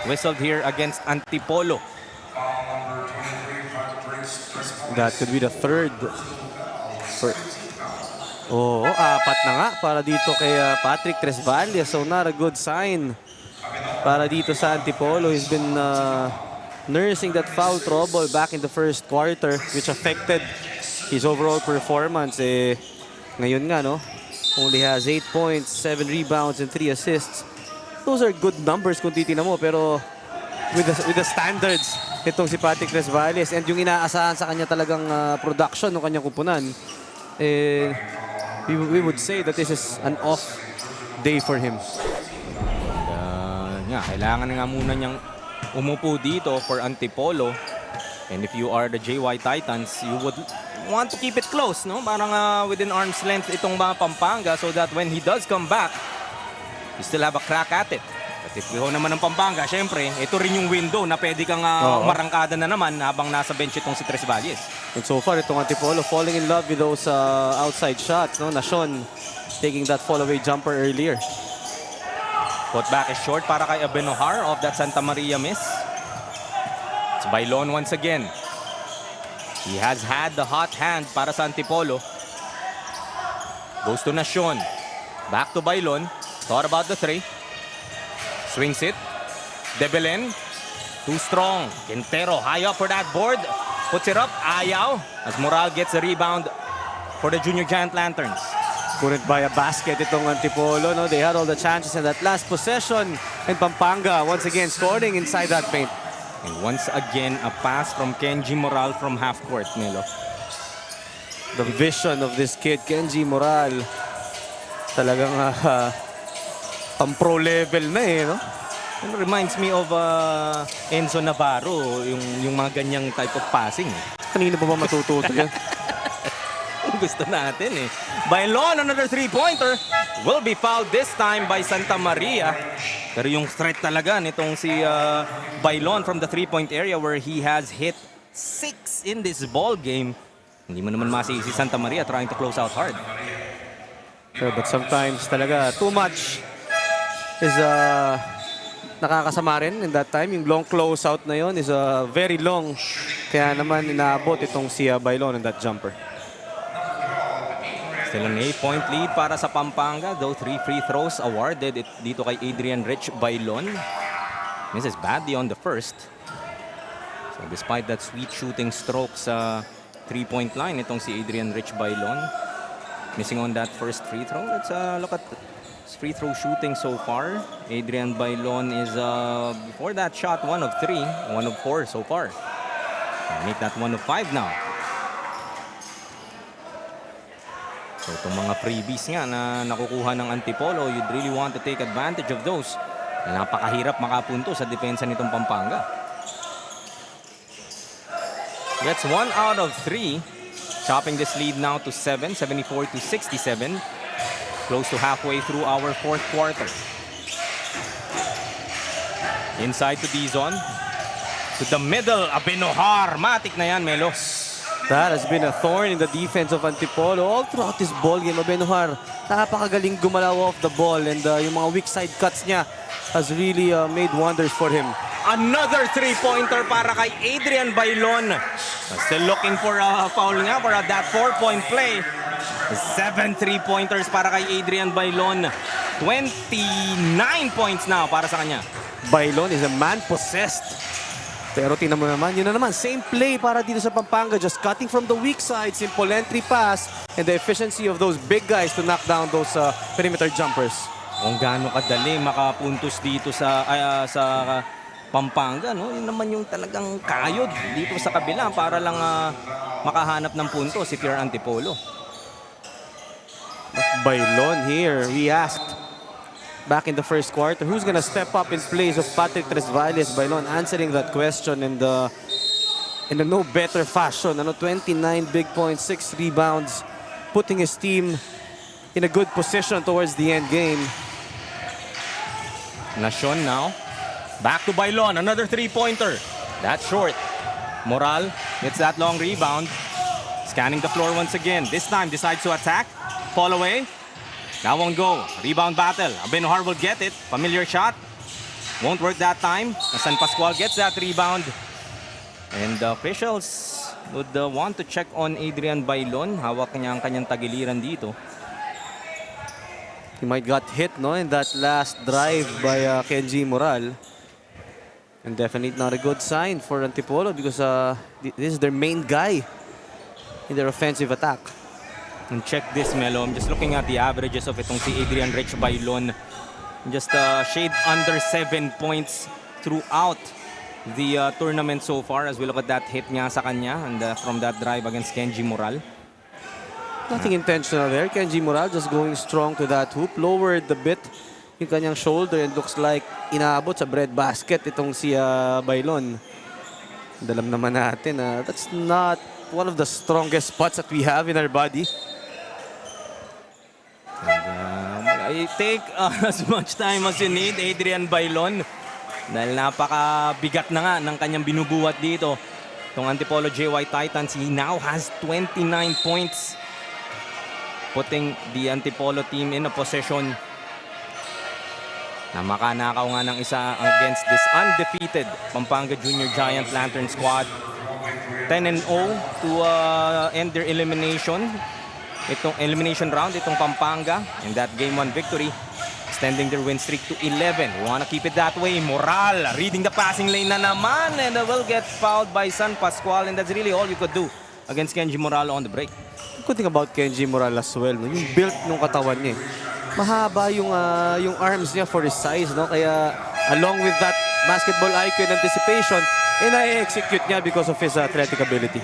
whistled here against Antipolo. That could be the third. Apat na nga para dito kay Patrick Tresvalle. So not a good sign para dito sa Antipolo. He's been nursing that foul trouble back in the first quarter, which affected his overall performance. Ngayon nga, no? Only has 8 points, 7 rebounds, and 3 assists. Those are good numbers kung titignan mo, pero with the standards itong si Patrick Tresvalle and yung inaasahan sa kanya talagang production ng kanyang kupunan, we would say that this is an off day for him. Kailangan nga muna niyang umupo dito for Antipolo. And if you are the JY Titans, you would want to keep it close, no? Parang within arm's length itong mga Pampanga, so that when he does come back, you still have a crack at it. But if you naman ng Pampanga, syempre, ito rin yung window na pwede kang marangkada na naman habang nasa bench itong si Tresvalles. And so far, itong Antipolo falling in love with those outside shots, no? Nacion taking that fall-away jumper earlier. Put back is short para kay Abenojar of that Santa Maria miss. It's Bailon once again. He has had the hot hand para sa Antipolo. Goes to Nacion. Back to Bailon. Thought about the 3. Swings it. De Belen. Too strong. Quintero high up for that board. Puts it up. Ayaw. As Moral gets a rebound for the Junior Giant Lanterns. Couldn't buy a basket itong Antipolo, no? They had all the chances in that last possession. And Pampanga once again scoring inside that paint. And once again, a pass from Kenji Moral from half court, Melo. The vision of this kid, Kenji Moral, talagang pro level na no? It reminds me of Enzo Navarro, yung mga ganyang type of passing. Kanina pa ba matututo yan? Gusto natin Bailon, another three-pointer, will be fouled this time by Santa Maria. Pero yung threat talaga nitong si Bailon from the three-point area where he has hit 6 in this ball game. Hindi mo naman masisi Santa Maria trying to close out hard. But sometimes talaga too much is nakakasama rin in that time. Yung long closeout na yon is very long. Kaya naman inaabot itong si Bailon in that jumper. Still an 8-point lead para sa Pampanga, though 3 free throws awarded dito kay Adrian Rich Bailon. Misses badly on the first. So despite that sweet shooting stroke sa 3-point line, itong si Adrian Rich Bailon, missing on that first free throw. Let's look at his free throw shooting so far. Adrian Bailon is, before that shot, 1 of 3, 1 of 4 so far. Make that 1 of 5 now. So itong mga freebies nga na nakukuha ng Antipolo, you'd really want to take advantage of those. Napakahirap makapunto sa depensa nitong Pampanga. Gets 1 out of 3. Chopping this lead now to 7, 74-67. Close to halfway through our fourth quarter. Inside to Dizon. To the middle, Abenojar. Matik na yan, Melo. That has been a thorn in the defense of Antipolo all throughout this ball game. Abenojar, napakagaling gumalaw off the ball, and yung mga weak side cuts niya has really made wonders for him. Another three-pointer para kay Adrian Bailon. Still looking for a foul nga for that 4-point play. 7 3-pointers para kay Adrian Bailon. 29 points now para sa kanya. Bailon is a man possessed. Pero tingnan mo naman, yun na naman, same play para dito sa Pampanga, just cutting from the weak side, simple entry pass, and the efficiency of those big guys to knock down those perimeter jumpers. Kung gaano kadali makapuntos dito sa Pampanga, no? Yun naman yung talagang kayod dito sa kabila para lang makahanap ng puntos if you're Antipolo. Bailon here, we asked back in the first quarter, who's gonna step up in place of Patrick Tresvales? Bailon answering that question in a no better fashion. 29 big points, 6 rebounds, putting his team in a good position towards the end game. Nacion now. Back to Bailon. Another three-pointer. That's short. Moral gets that long rebound. Scanning the floor once again. This time decides to attack. Fall away. That won't go. Rebound battle. Abenohar will get it. Familiar shot. Won't work that time. San Pascual gets that rebound. And the officials would want to check on Adrian Bailon. Hawak niya ang kanyang tagiliran dito. He might got hit in that last drive by Kenji Moral. And definitely not a good sign for Antipolo because this is their main guy in their offensive attack. And check this, Melo. I'm just looking at the averages of itong si Adrian Rich Bailon. Just shade under 7 points throughout the tournament so far as we look at that hit niya sa kanya and from that drive against Kenji Moral. Nothing intentional there. Kenji Moral just going strong to that hoop. Lowered a bit yung kanyang shoulder and looks like inaabot sa breadbasket itong si Bailon. Dalam naman natin, that's not one of the strongest spots that we have in our body. I take as much time as you need, Adrian Bailon. Dahil napakabigat na nga ng kanyang binubuhat dito. Itong Antipolo JY Titans, he now has 29 points. Putting the Antipolo team in a possession na makanakaw nga ng isa against this undefeated Pampanga Junior Giant Lantern squad. 10-0 to end their elimination. Itong elimination round, itong Pampanga. And that game 1 victory, extending their win streak to 11. We want to keep it that way. Moral reading the passing lane na naman and will get fouled by San Pascual. And that's really all you could do against Kenji Moral on the break. Good thing about Kenji Moral as well, yung built ng katawan niya. Mahaba yung arms niya for his size, Kaya along with that basketball IQ and anticipation, na-execute niya because of his athletic ability.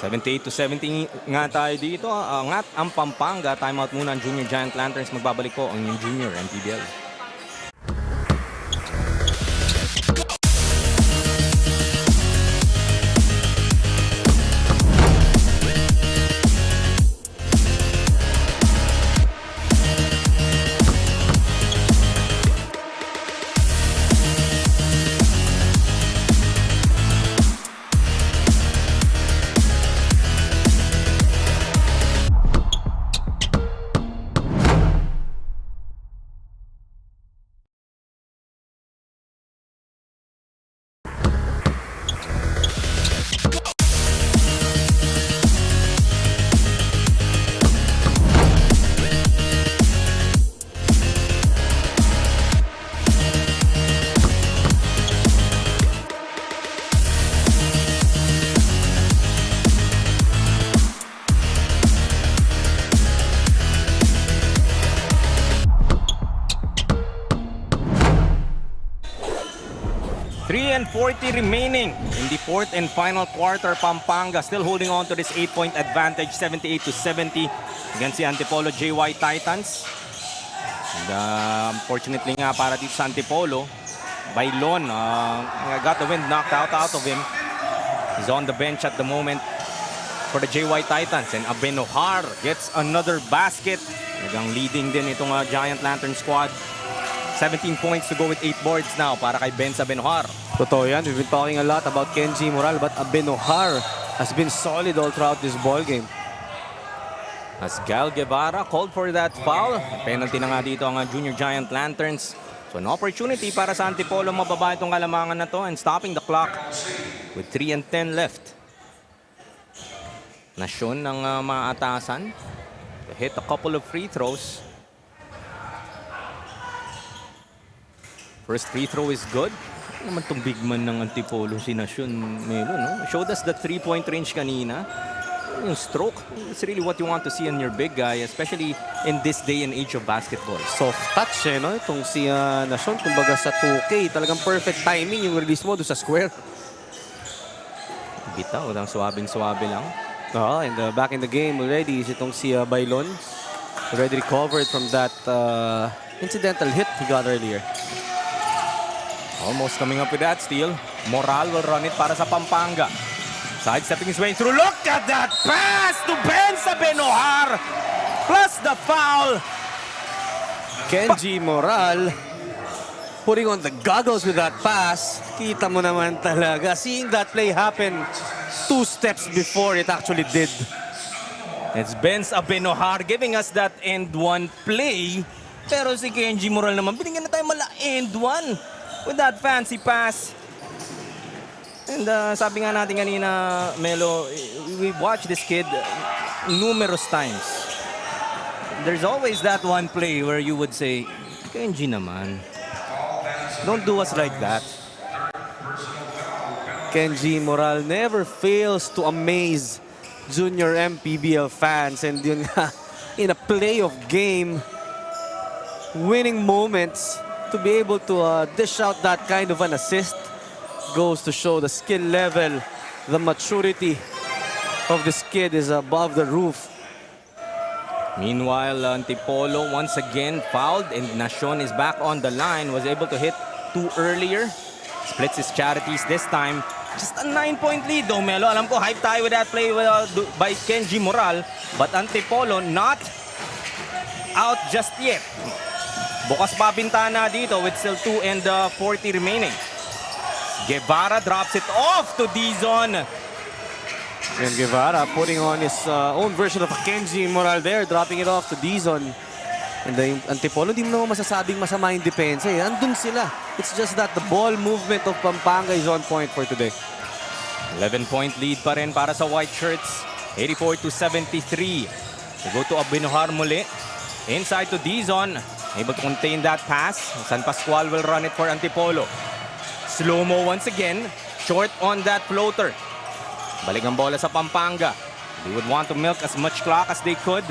78-70 nga tayo dito. Angat ang Pampanga. Timeout muna ang Junior Giant Lanterns. Magbabalik po ang yung Junior MPBL. And 40 remaining in the fourth and final quarter. Pampanga still holding on to this 8-point advantage, 78-70 against the Antipolo JY Titans. And unfortunately nga para dito sa Antipolo, Bailon got the wind knocked out of him. He's on the bench at the moment for the JY Titans. And Abenohar gets another basket. Nagang leading din itong Giant Lantern squad. 17 points to go with 8 boards now para kay Ben Abenohar. Totoo yan. We've been talking a lot about Kenji Moral, but Abenohar has been solid all throughout this ball game. As Gal Guevara called for that foul. Penalty na nga dito ang Junior Giant Lanterns. So an opportunity para sa Antipolo mababa itong kalamangan na to and stopping the clock with 3 and 10 left. Nacion ng maatasan to hit a couple of free throws. First free throw is good. Ano naman tong big man ng Antipolo, si Nacion Melo, no? Showed us the 3-point range kanina. Yung stroke, it's really what you want to see in your big guy, especially in this day and age of basketball. Soft touch no? Itong si Nacion, kumbaga sa 2K, talagang perfect timing yung release mo doon sa square. Bitaw, ang swabing-swabe lang. And back in the game already is itong si Bailon. Already recovered from that incidental hit he got earlier. Almost coming up with that steal. Moral will run it para sa Pampanga. Sidestepping his way through. Look at that pass to Benza Benohar. Plus the foul. Kenji Moral putting on the goggles with that pass. Kita mo naman talaga. Seeing that play happen 2 steps before it actually did. It's Benza Benohar giving us that end one play. Pero si Kenji Moral naman, binigyan na tayo mala end one with that fancy pass. And sabi nga natin kanina, Melo, we've watched this kid numerous times. There's always that one play where you would say, Kenji naman, don't do us like that. Kenji Moral never fails to amaze junior MPBL fans. And yun nga, in a playoff game, winning moments, to be able to dish out that kind of an assist goes to show the skill level, the maturity of this kid is above the roof. Meanwhile, Antipolo once again fouled and Nacion is back on the line. Was able to hit 2 earlier. Splits his charities this time. Just a 9-point lead though, Melo. Alam ko, hype tayo with that play by Kenji Moral. But Antipolo not out just yet. Bukas pa bintana dito with still 2 and 40 remaining. Guevara drops it off to Dizon. And Guevara putting on his own version of a Kenji Moral there, dropping it off to Dizon. And the Antipolo, di mo naman masasabing masama yung depensa. Andun sila. It's just that the ball movement of Pampanga is on point for today. 11-point lead pa rin para sa White Shirts. 84-73. They go to Benohar muli. Inside to Dizon. Able to contain that pass. San Pascual will run it for Antipolo. Slow-mo once again. Short on that floater. Balik ang bola sa Pampanga. They would want to milk as much clock as they could.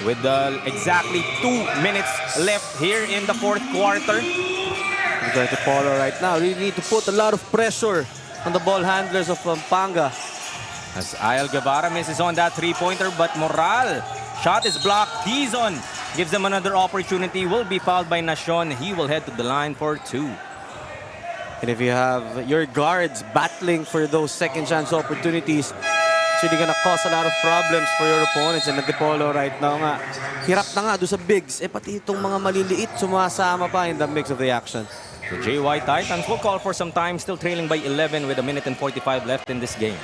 With exactly 2 minutes left here in the 4th quarter. Antipolo right now really need to put a lot of pressure on the ball handlers of Pampanga. As Ayel Guevara misses on that 3-pointer, but Moral shot is blocked. Dizon gives them another opportunity. Will be fouled by Nacion. He will head to the line for 2. And if you have your guards battling for those second chance opportunities, it's really gonna cause a lot of problems for your opponents. And Antipolo right now nga, hirap na nga doon sa bigs. Pati itong mga maliliit sumasama pa in the mix of the action. The JY Titans will call for some time, still trailing by 11 with 1 minute and 45 left in this game.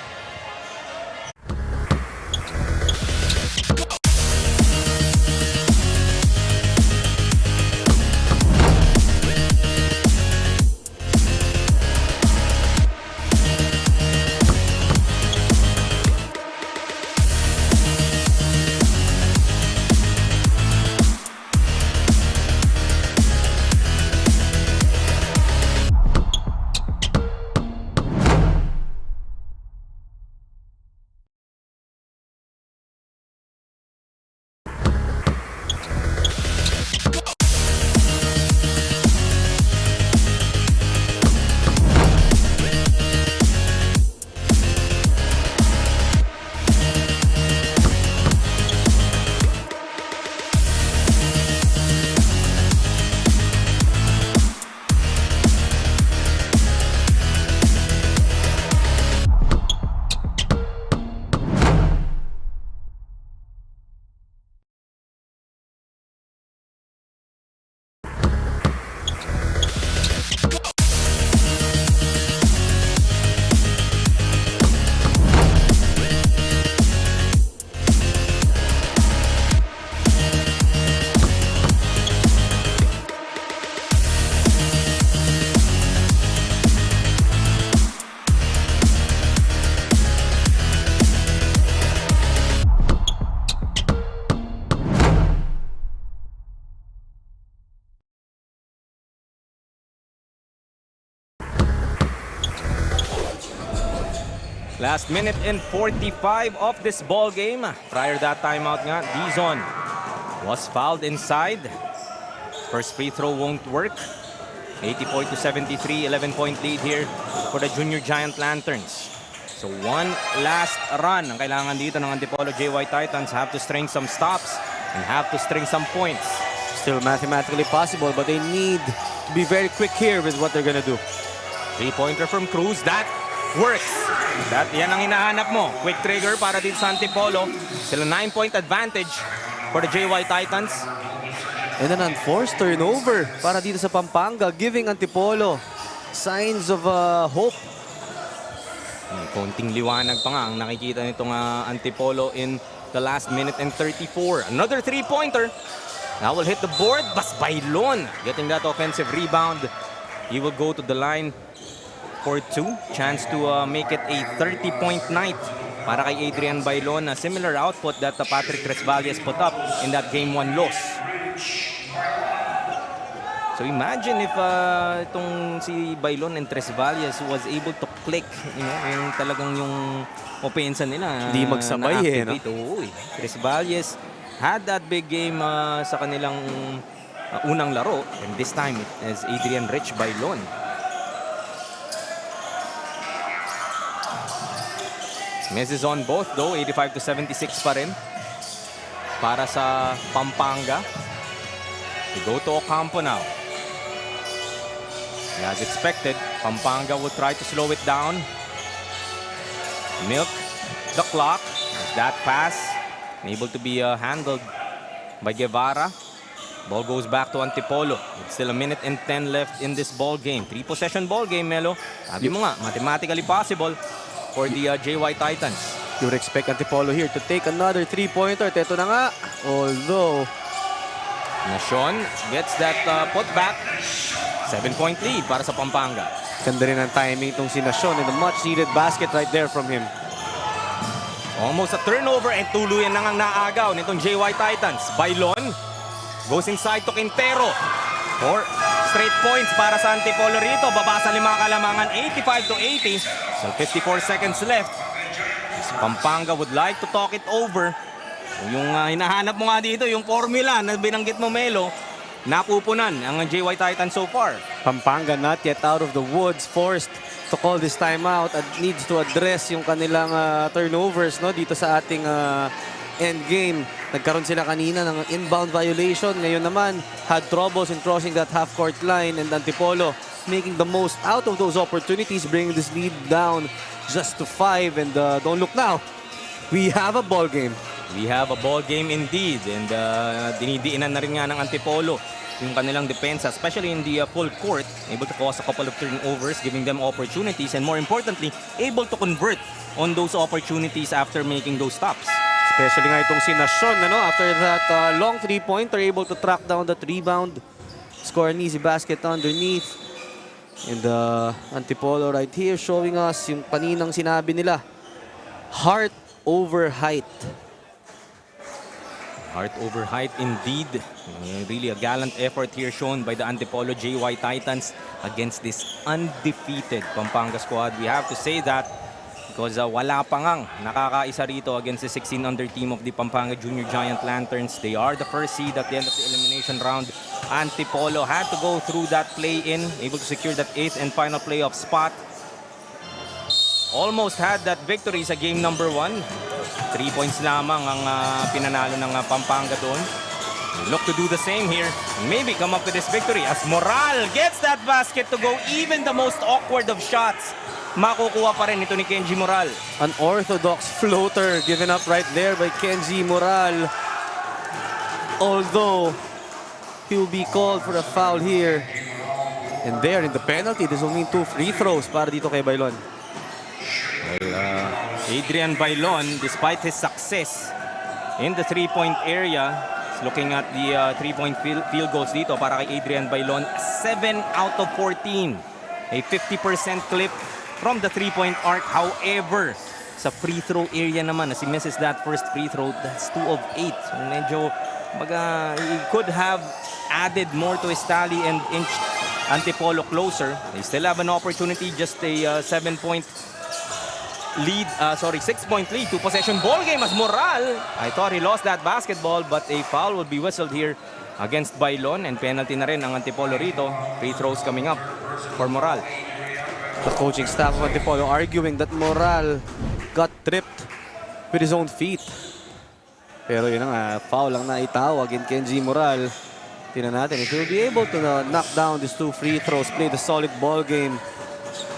Last minute and 45 of this ball game. Prior that timeout nga, Dizon was fouled inside. First free throw won't work. 84-73, 11-point lead here for the Junior Giant Lanterns. So one last run ang kailangan dito ng Antipolo JY Titans. Have to string some stops and have to string some points. Still mathematically possible, but they need to be very quick here with what they're gonna do. Three-pointer from Cruz. That works. Yan ang hinahanap mo. Quick trigger para dito sa Antipolo. Still a 9-point advantage for the JY Titans. And an unforced turnover para dito sa Pampanga, giving Antipolo signs of hope. Konting liwanag pa nga ang nakikita nitong Antipolo in the last minute and 34. Another three-pointer. Now will hit the board. Bailon getting that offensive rebound. He will go to the line for two. Chance to make it a 30-point night para kay Adrian Bailon. A similar output that Patrick Tresvalles put up in that Game 1 loss. So imagine if itong si Bailon and Tresvalles was able to click, yung talagang yung opensa nila. Hindi magsabay no? Oo, Tresvalles had that big game sa kanilang unang laro, and this time it is Adrian Rich Bailon. Misses on both though, 85-76 pa rin para sa Pampanga. We go to Ocampo now. As expected, Pampanga will try to slow it down. Milk the clock. That pass able to be handled by Guevara. Ball goes back to Antipolo. It's still a minute and 10 left in this ball game. 3-possession ball game, Melo. Sabi mo nga, mathematically possible for the JY Titans. You would expect Antipolo here to take another three-pointer. Ito na nga. Although Nacion gets that putback. 7-point lead para sa Pampanga. Ganda rin ang timing itong si Nacion and a much-needed basket right there from him. Almost a turnover and tuluyan na ngang naagaw nitong JY Titans. Bailon goes inside to Quintero. 4 straight points para sa Antipolo rito. Babasa 5 kalamangan, 85-80. So 54 seconds left. Pampanga would like to talk it over. Yung hinahanap mo nga dito, yung formula na binanggit mo, Melo, napupunan ang JY Titans so far. Pampanga not yet out of the woods, forced to call this timeout at needs to address yung kanilang turnovers dito sa ating end game. Nagkaroon sila kanina ng inbound violation. Ngayon naman, had troubles in crossing that half-court line, and Antipolo making the most out of those opportunities, bringing this lead down just to 5. And don't look now, we have a ball game. We have a ball game indeed, and dinidiinan na rin nga ng Antipolo yung kanilang depensa, especially in the full court, able to cause a couple of turnovers, giving them opportunities, and more importantly, able to convert on those opportunities after making those stops. Especially nga itong si Nacion, after that long three-pointer, able to track down that rebound, score an easy basket underneath. And Antipolo right here showing us yung kaninang sinabi nila, heart over height. Heart over height indeed. Really a gallant effort here shown by the Antipolo JY Titans against this undefeated Pampanga squad. We have to say that because wala pa ngang nakakaisa rito against the 16-under team of the Pampanga Junior Giant Lanterns. They are the first seed at the end of the elimination round. Antipolo had to go through that play-in, able to secure that 8th and final playoff spot. Almost had that victory sa game number 1. 3 points lamang ang pinanalo ng Pampanga doon. Look to do the same here and maybe come up with this victory as Moral gets that basket to go. Even the most awkward of shots, makukuha pa rin ito ni Kenji Moral. An orthodox floater given up right there by Kenji Moral. Although he will be called for a foul here. And there in the penalty, there's only 2 free throws para dito kay Bailon. Well, Adrian Bailon, despite his success in the three-point area, is looking at the three-point field goals dito para kay Adrian Bailon. 7 out of 14. A 50% clip from the three-point arc. However, sa free throw area naman, as he misses that first free throw, that's 2 of 8. So medyo, he could have added more to his tally and inched Antipolo closer. They still have an opportunity, just a 7-point lead, 6-point lead, 2-possession ball game as Moral. I thought he lost that basketball, but a foul would be whistled here against Bailon, and penalty na rin ang Antipolo rito. Free throws coming up for Moral. The coaching staff of Antipolo arguing that Moral got tripped with his own feet. Pero yun nga, foul lang na itawag in Kenji Moral. Tingnan natin if he'll be able to knock down these 2 free throws, play the solid ball game.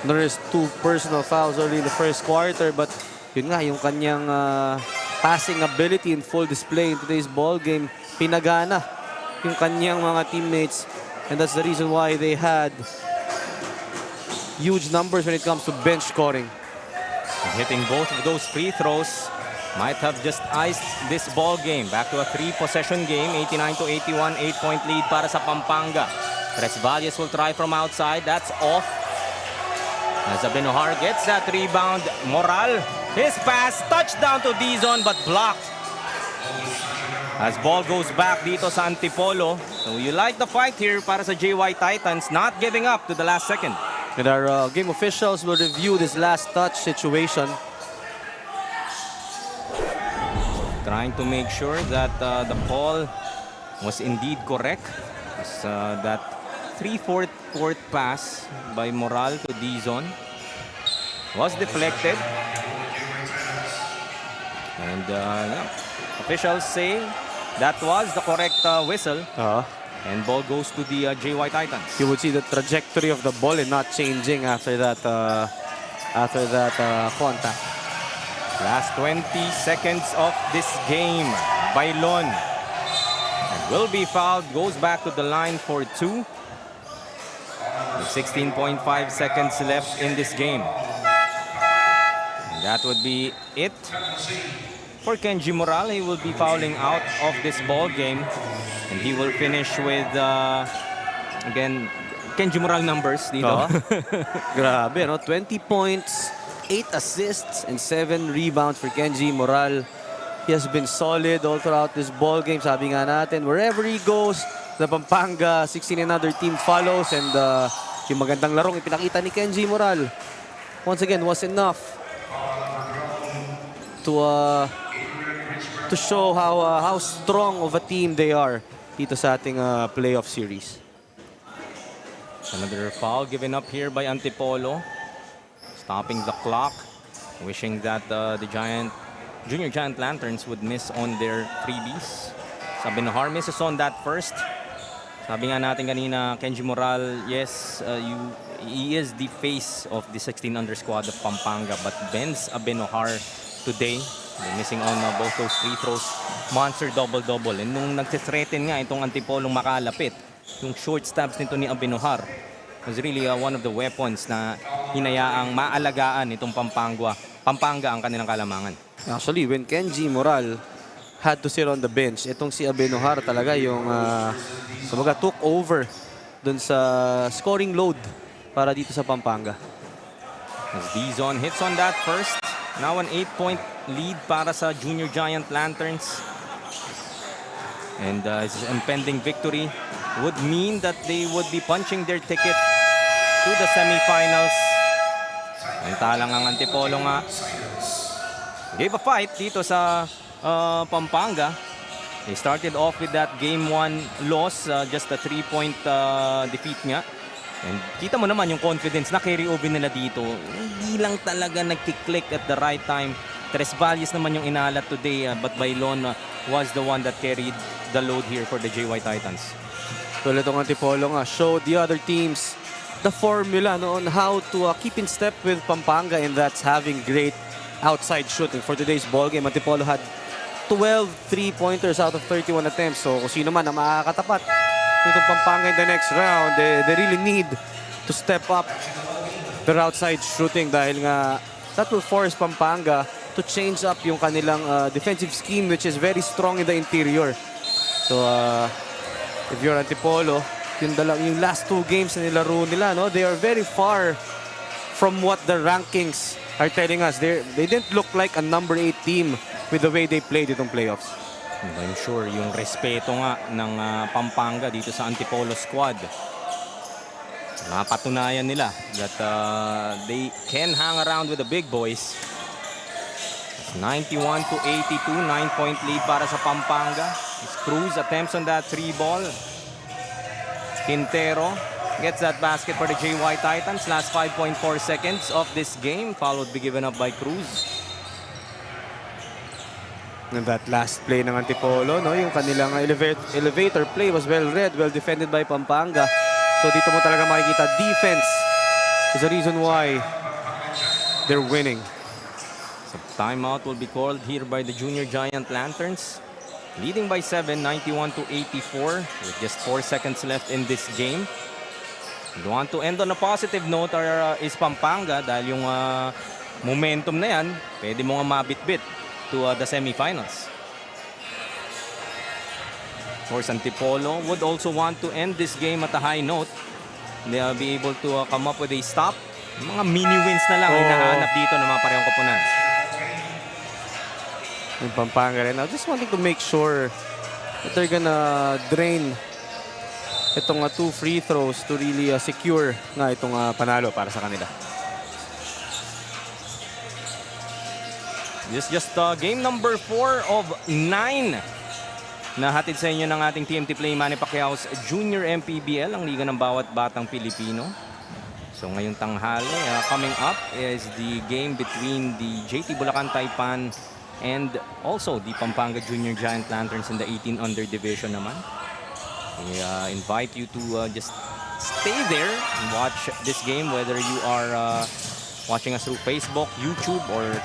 There's 2 personal fouls early in the first quarter, but yun nga, yung kanyang passing ability in full display in today's ball game, pinagana yung kanyang mga teammates, and that's the reason why they had huge numbers when it comes to bench scoring. And hitting both of those free throws might have just iced this ball game. Back to a 3-possession game, 89-81, 8-point lead para sa Pampanga. Tresvalles will try from outside. That's off. As Abenojar gets that rebound, Moral, his pass, touchdown to Dizon, but blocked. As ball goes back dito sa Antipolo. So you like the fight here para sa JY Titans, not giving up to the last second. And our game officials will review this last touch situation. Trying to make sure that the call was indeed correct. That 3/4 court pass by Moral to Dizon was deflected. And officials say that was the correct whistle. And ball goes to the JY Titans. You would see the trajectory of the ball and not changing after that contact. Last 20 seconds of this game. Bailon will be fouled. Goes back to the line for 2. With 16.5 seconds left in this game. And that would be it for Kenji Moral. He will be fouling out of this ball game. And he will finish with, again, Kenji Moral numbers dito. Grabe, no? 20 points, 8 assists, and 7 rebounds for Kenji Moral. He has been solid all throughout this ball game. Sabi nga natin, wherever he goes, the Pampanga 16 and other team follows. And yung magandang larong ipinakita ni Kenji Moral, once again, was enough to show how strong of a team they are dito sa ating playoff series. Another foul given up here by Antipolo. Stopping the clock. Wishing that the Junior Giant Lanterns would miss on their freebies. Abenojar misses on that first. Sabi nga natin kanina, Kenji Moral, yes, he is the face of the 16 under squad of Pampanga, but Benz Abenojar today, missing on both those free throws. Monster double-double. And nung nagsithreaten nga itong Antipolong makalapit, yung short stabs nito ni Abenojar was really one of the weapons na hinayaang maalagaan itong Pampanga ang kanilang kalamangan. Actually, when Kenji Moral had to sit on the bench, itong si Abenojar talaga yung took over dun sa scoring load para dito sa Pampanga. As Dizon hits on that first. Now an 8-point lead para sa Junior Giant Lanterns. And his impending victory would mean that they would be punching their ticket to the semifinals. Samantalang ang Antipolo nga gave a fight dito sa Pampanga. They started off with that game 1 loss, just a 3-point defeat nga. And kita mo naman yung confidence na carry over nila dito. Hindi lang talaga nagkiklik at the right time. Tresvalles naman yung inalat today, but Bailon was the one that carried the load here for the JY Titans. Well, itong Antipolo nga showed the other teams the formula on how to keep in step with Pampanga, and that's having great outside shooting. For today's ball game, Antipolo had 12 3-pointers out of 31 attempts. So kung sino man ang makakatapat itong Pampanga in the next round, they really need to step up their outside shooting dahil nga that will force Pampanga to change up yung kanilang defensive scheme, which is very strong in the interior. So if you're Antipolo, yung last 2 games na nilaro nila, no, they are very far from what the rankings are telling us. They didn't look like a number 8 team with the way they played itong playoffs. I'm sure yung respeto nga ng Pampanga dito sa Antipolo squad, napatunayan nila that they can hang around with the big boys. 91 to 82, 9-point lead para sa Pampanga. Cruz attempts on that 3 ball. Quintero gets that basket for the JY Titans. Last 5.4 seconds of this game, followed be given up by Cruz. And that last play ng Antipolo, no, yung kanilang elevator play was well read, well defended by Pampanga. So dito mo talaga makikita defense is the reason why they're winning. So timeout will be called here by the Junior Giant Lanterns. Leading by 7, 91 to 84 with just 4 seconds left in this game. We want to end on a positive note is Pampanga dahil yung momentum na yan, pwede mo nga mabit-bit to the semifinals. Of course, Antipolo would also want to end this game at a high note. They'll be able to come up with a stop. Mga mini wins na lang hinahanap dito ng mga parehong koponan. Yung Pampanga rin. I just wanting to make sure that they're gonna drain itong 2 free throws to really secure nga itong panalo para sa kanila. This is just game number 4 of 9 na hatid sa inyo ng ating TMT Play Manny Pacquiao's Junior MPBL, ang liga ng bawat batang Pilipino. So ngayong tanghali, coming up is the game between the JT Bulacan Taipan and also the Pampanga Junior Giant Lanterns in the 18 under division naman. We invite you to just stay there and watch this game, whether you are watching us through Facebook, YouTube, or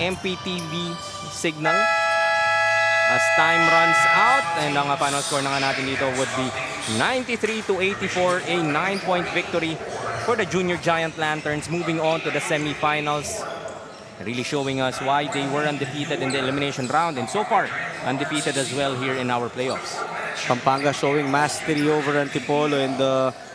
MPTV signal. As time runs out, and ang final score na nga natin dito would be 93 to 84, a 9-point victory for the Junior Giant Lanterns, moving on to the semifinals. Really showing us why they were undefeated in the elimination round, and so far undefeated as well here in our playoffs. Pampanga showing mastery over Antipolo, and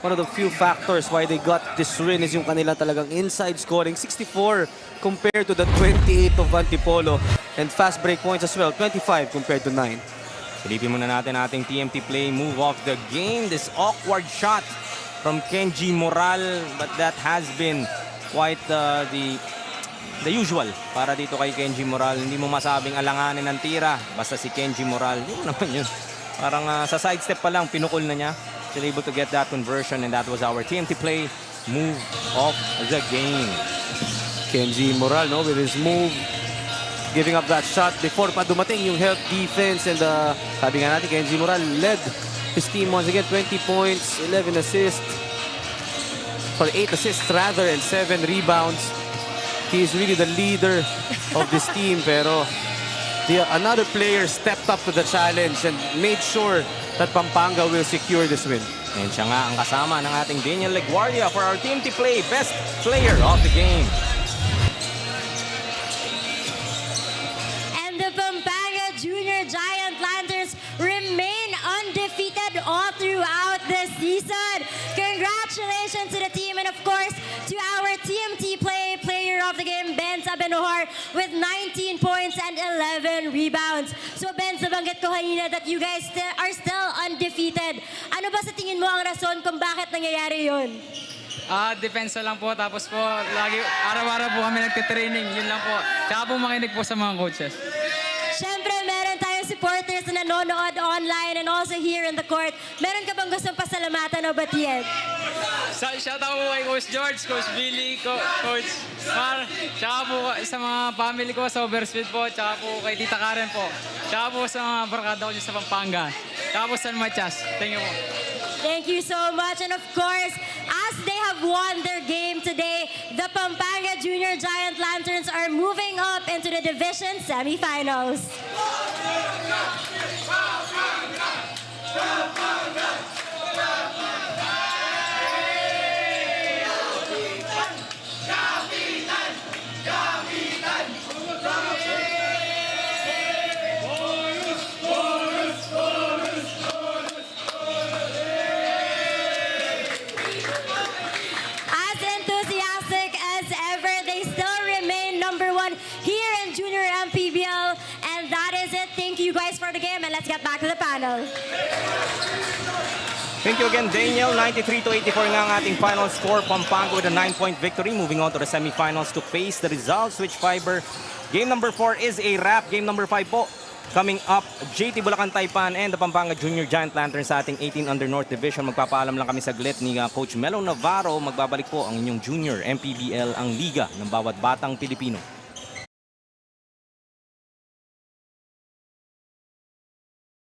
one of the few factors why they got this win is yung kanila talagang inside scoring, 64 compared to the 28 of Antipolo, and fast break points as well, 25 compared to 9. Silipin muna natin ating TMT Play move of the game. This awkward shot from Kenji Moral, but that has been quite the usual para dito kay Kenji Moral. Hindi mo masabing alanganin ng tira basta si Kenji Moral. Yun naman yun. Parang sa sidestep pa lang, pinukul na niya. Still able to get that conversion, and that was our TMT Play move of the game. Kenji Moral, no, with his move, giving up that shot before pa dumating yung help defense, and sabi nga natin, Kenji Moral led his team once again, 20 points, 11 assists, or 8 assists rather, and 7 rebounds. He is really the leader of this team, pero another player stepped up to the challenge and made sure that Pampanga will secure this win. And siya nga ang kasama ng ating Daniel Leguardia for our TMT Play Best Player of the Game. And the Pampanga Junior Giant Lanterns remain undefeated all throughout the season. Congratulations to the team, and of course to our TMT Play Player of the Game, Benz Abenohar, with 19 points and 11 rebounds. So Benz, nabanggit ko kanina that you guys are still undefeated. Ano ba sa tingin mo ang rason kung bakit nangyayari yun? Depensa lang po, tapos po lagi araw-araw po kami nagte-training, yun lang po. Tsaka po makinig po sa mga coaches. Siyempre, meron tayong supporters na nanonood online and also here in the court. Meron ka bang gustong pasalamatan o batiin? Shout out po kay Coach George, Coach Billy, Coach Mar, tsaka po sa mga family ko sa Overspeed po, tsaka po kay Tita Karen po, tsaka po sa mga barkada ko sa Pampanga, tsaka po sa Matias. Thank you po. Thank you so much. And of course, as they have won their game today, the Pampanga Junior Giant Lanterns are moving up into the division semifinals. For the game, and let's get back to the panel. Thank you again, Daniel. 93 to 84 nga ang ating final score. Pampanga with a 9-point victory, moving on to the semifinals to face the Rizal Switch Fiber Game number 4 is a wrap. Game number 5 po. Coming up, JT Bulacan Taipan and the Pampanga Junior Giant Lanterns sa ating 18 under North Division. Magpapaalam lang kami saglit ni Coach Melo Navarro. Magbabalik po ang inyong Junior MPBL, ang liga ng bawat batang Pilipino.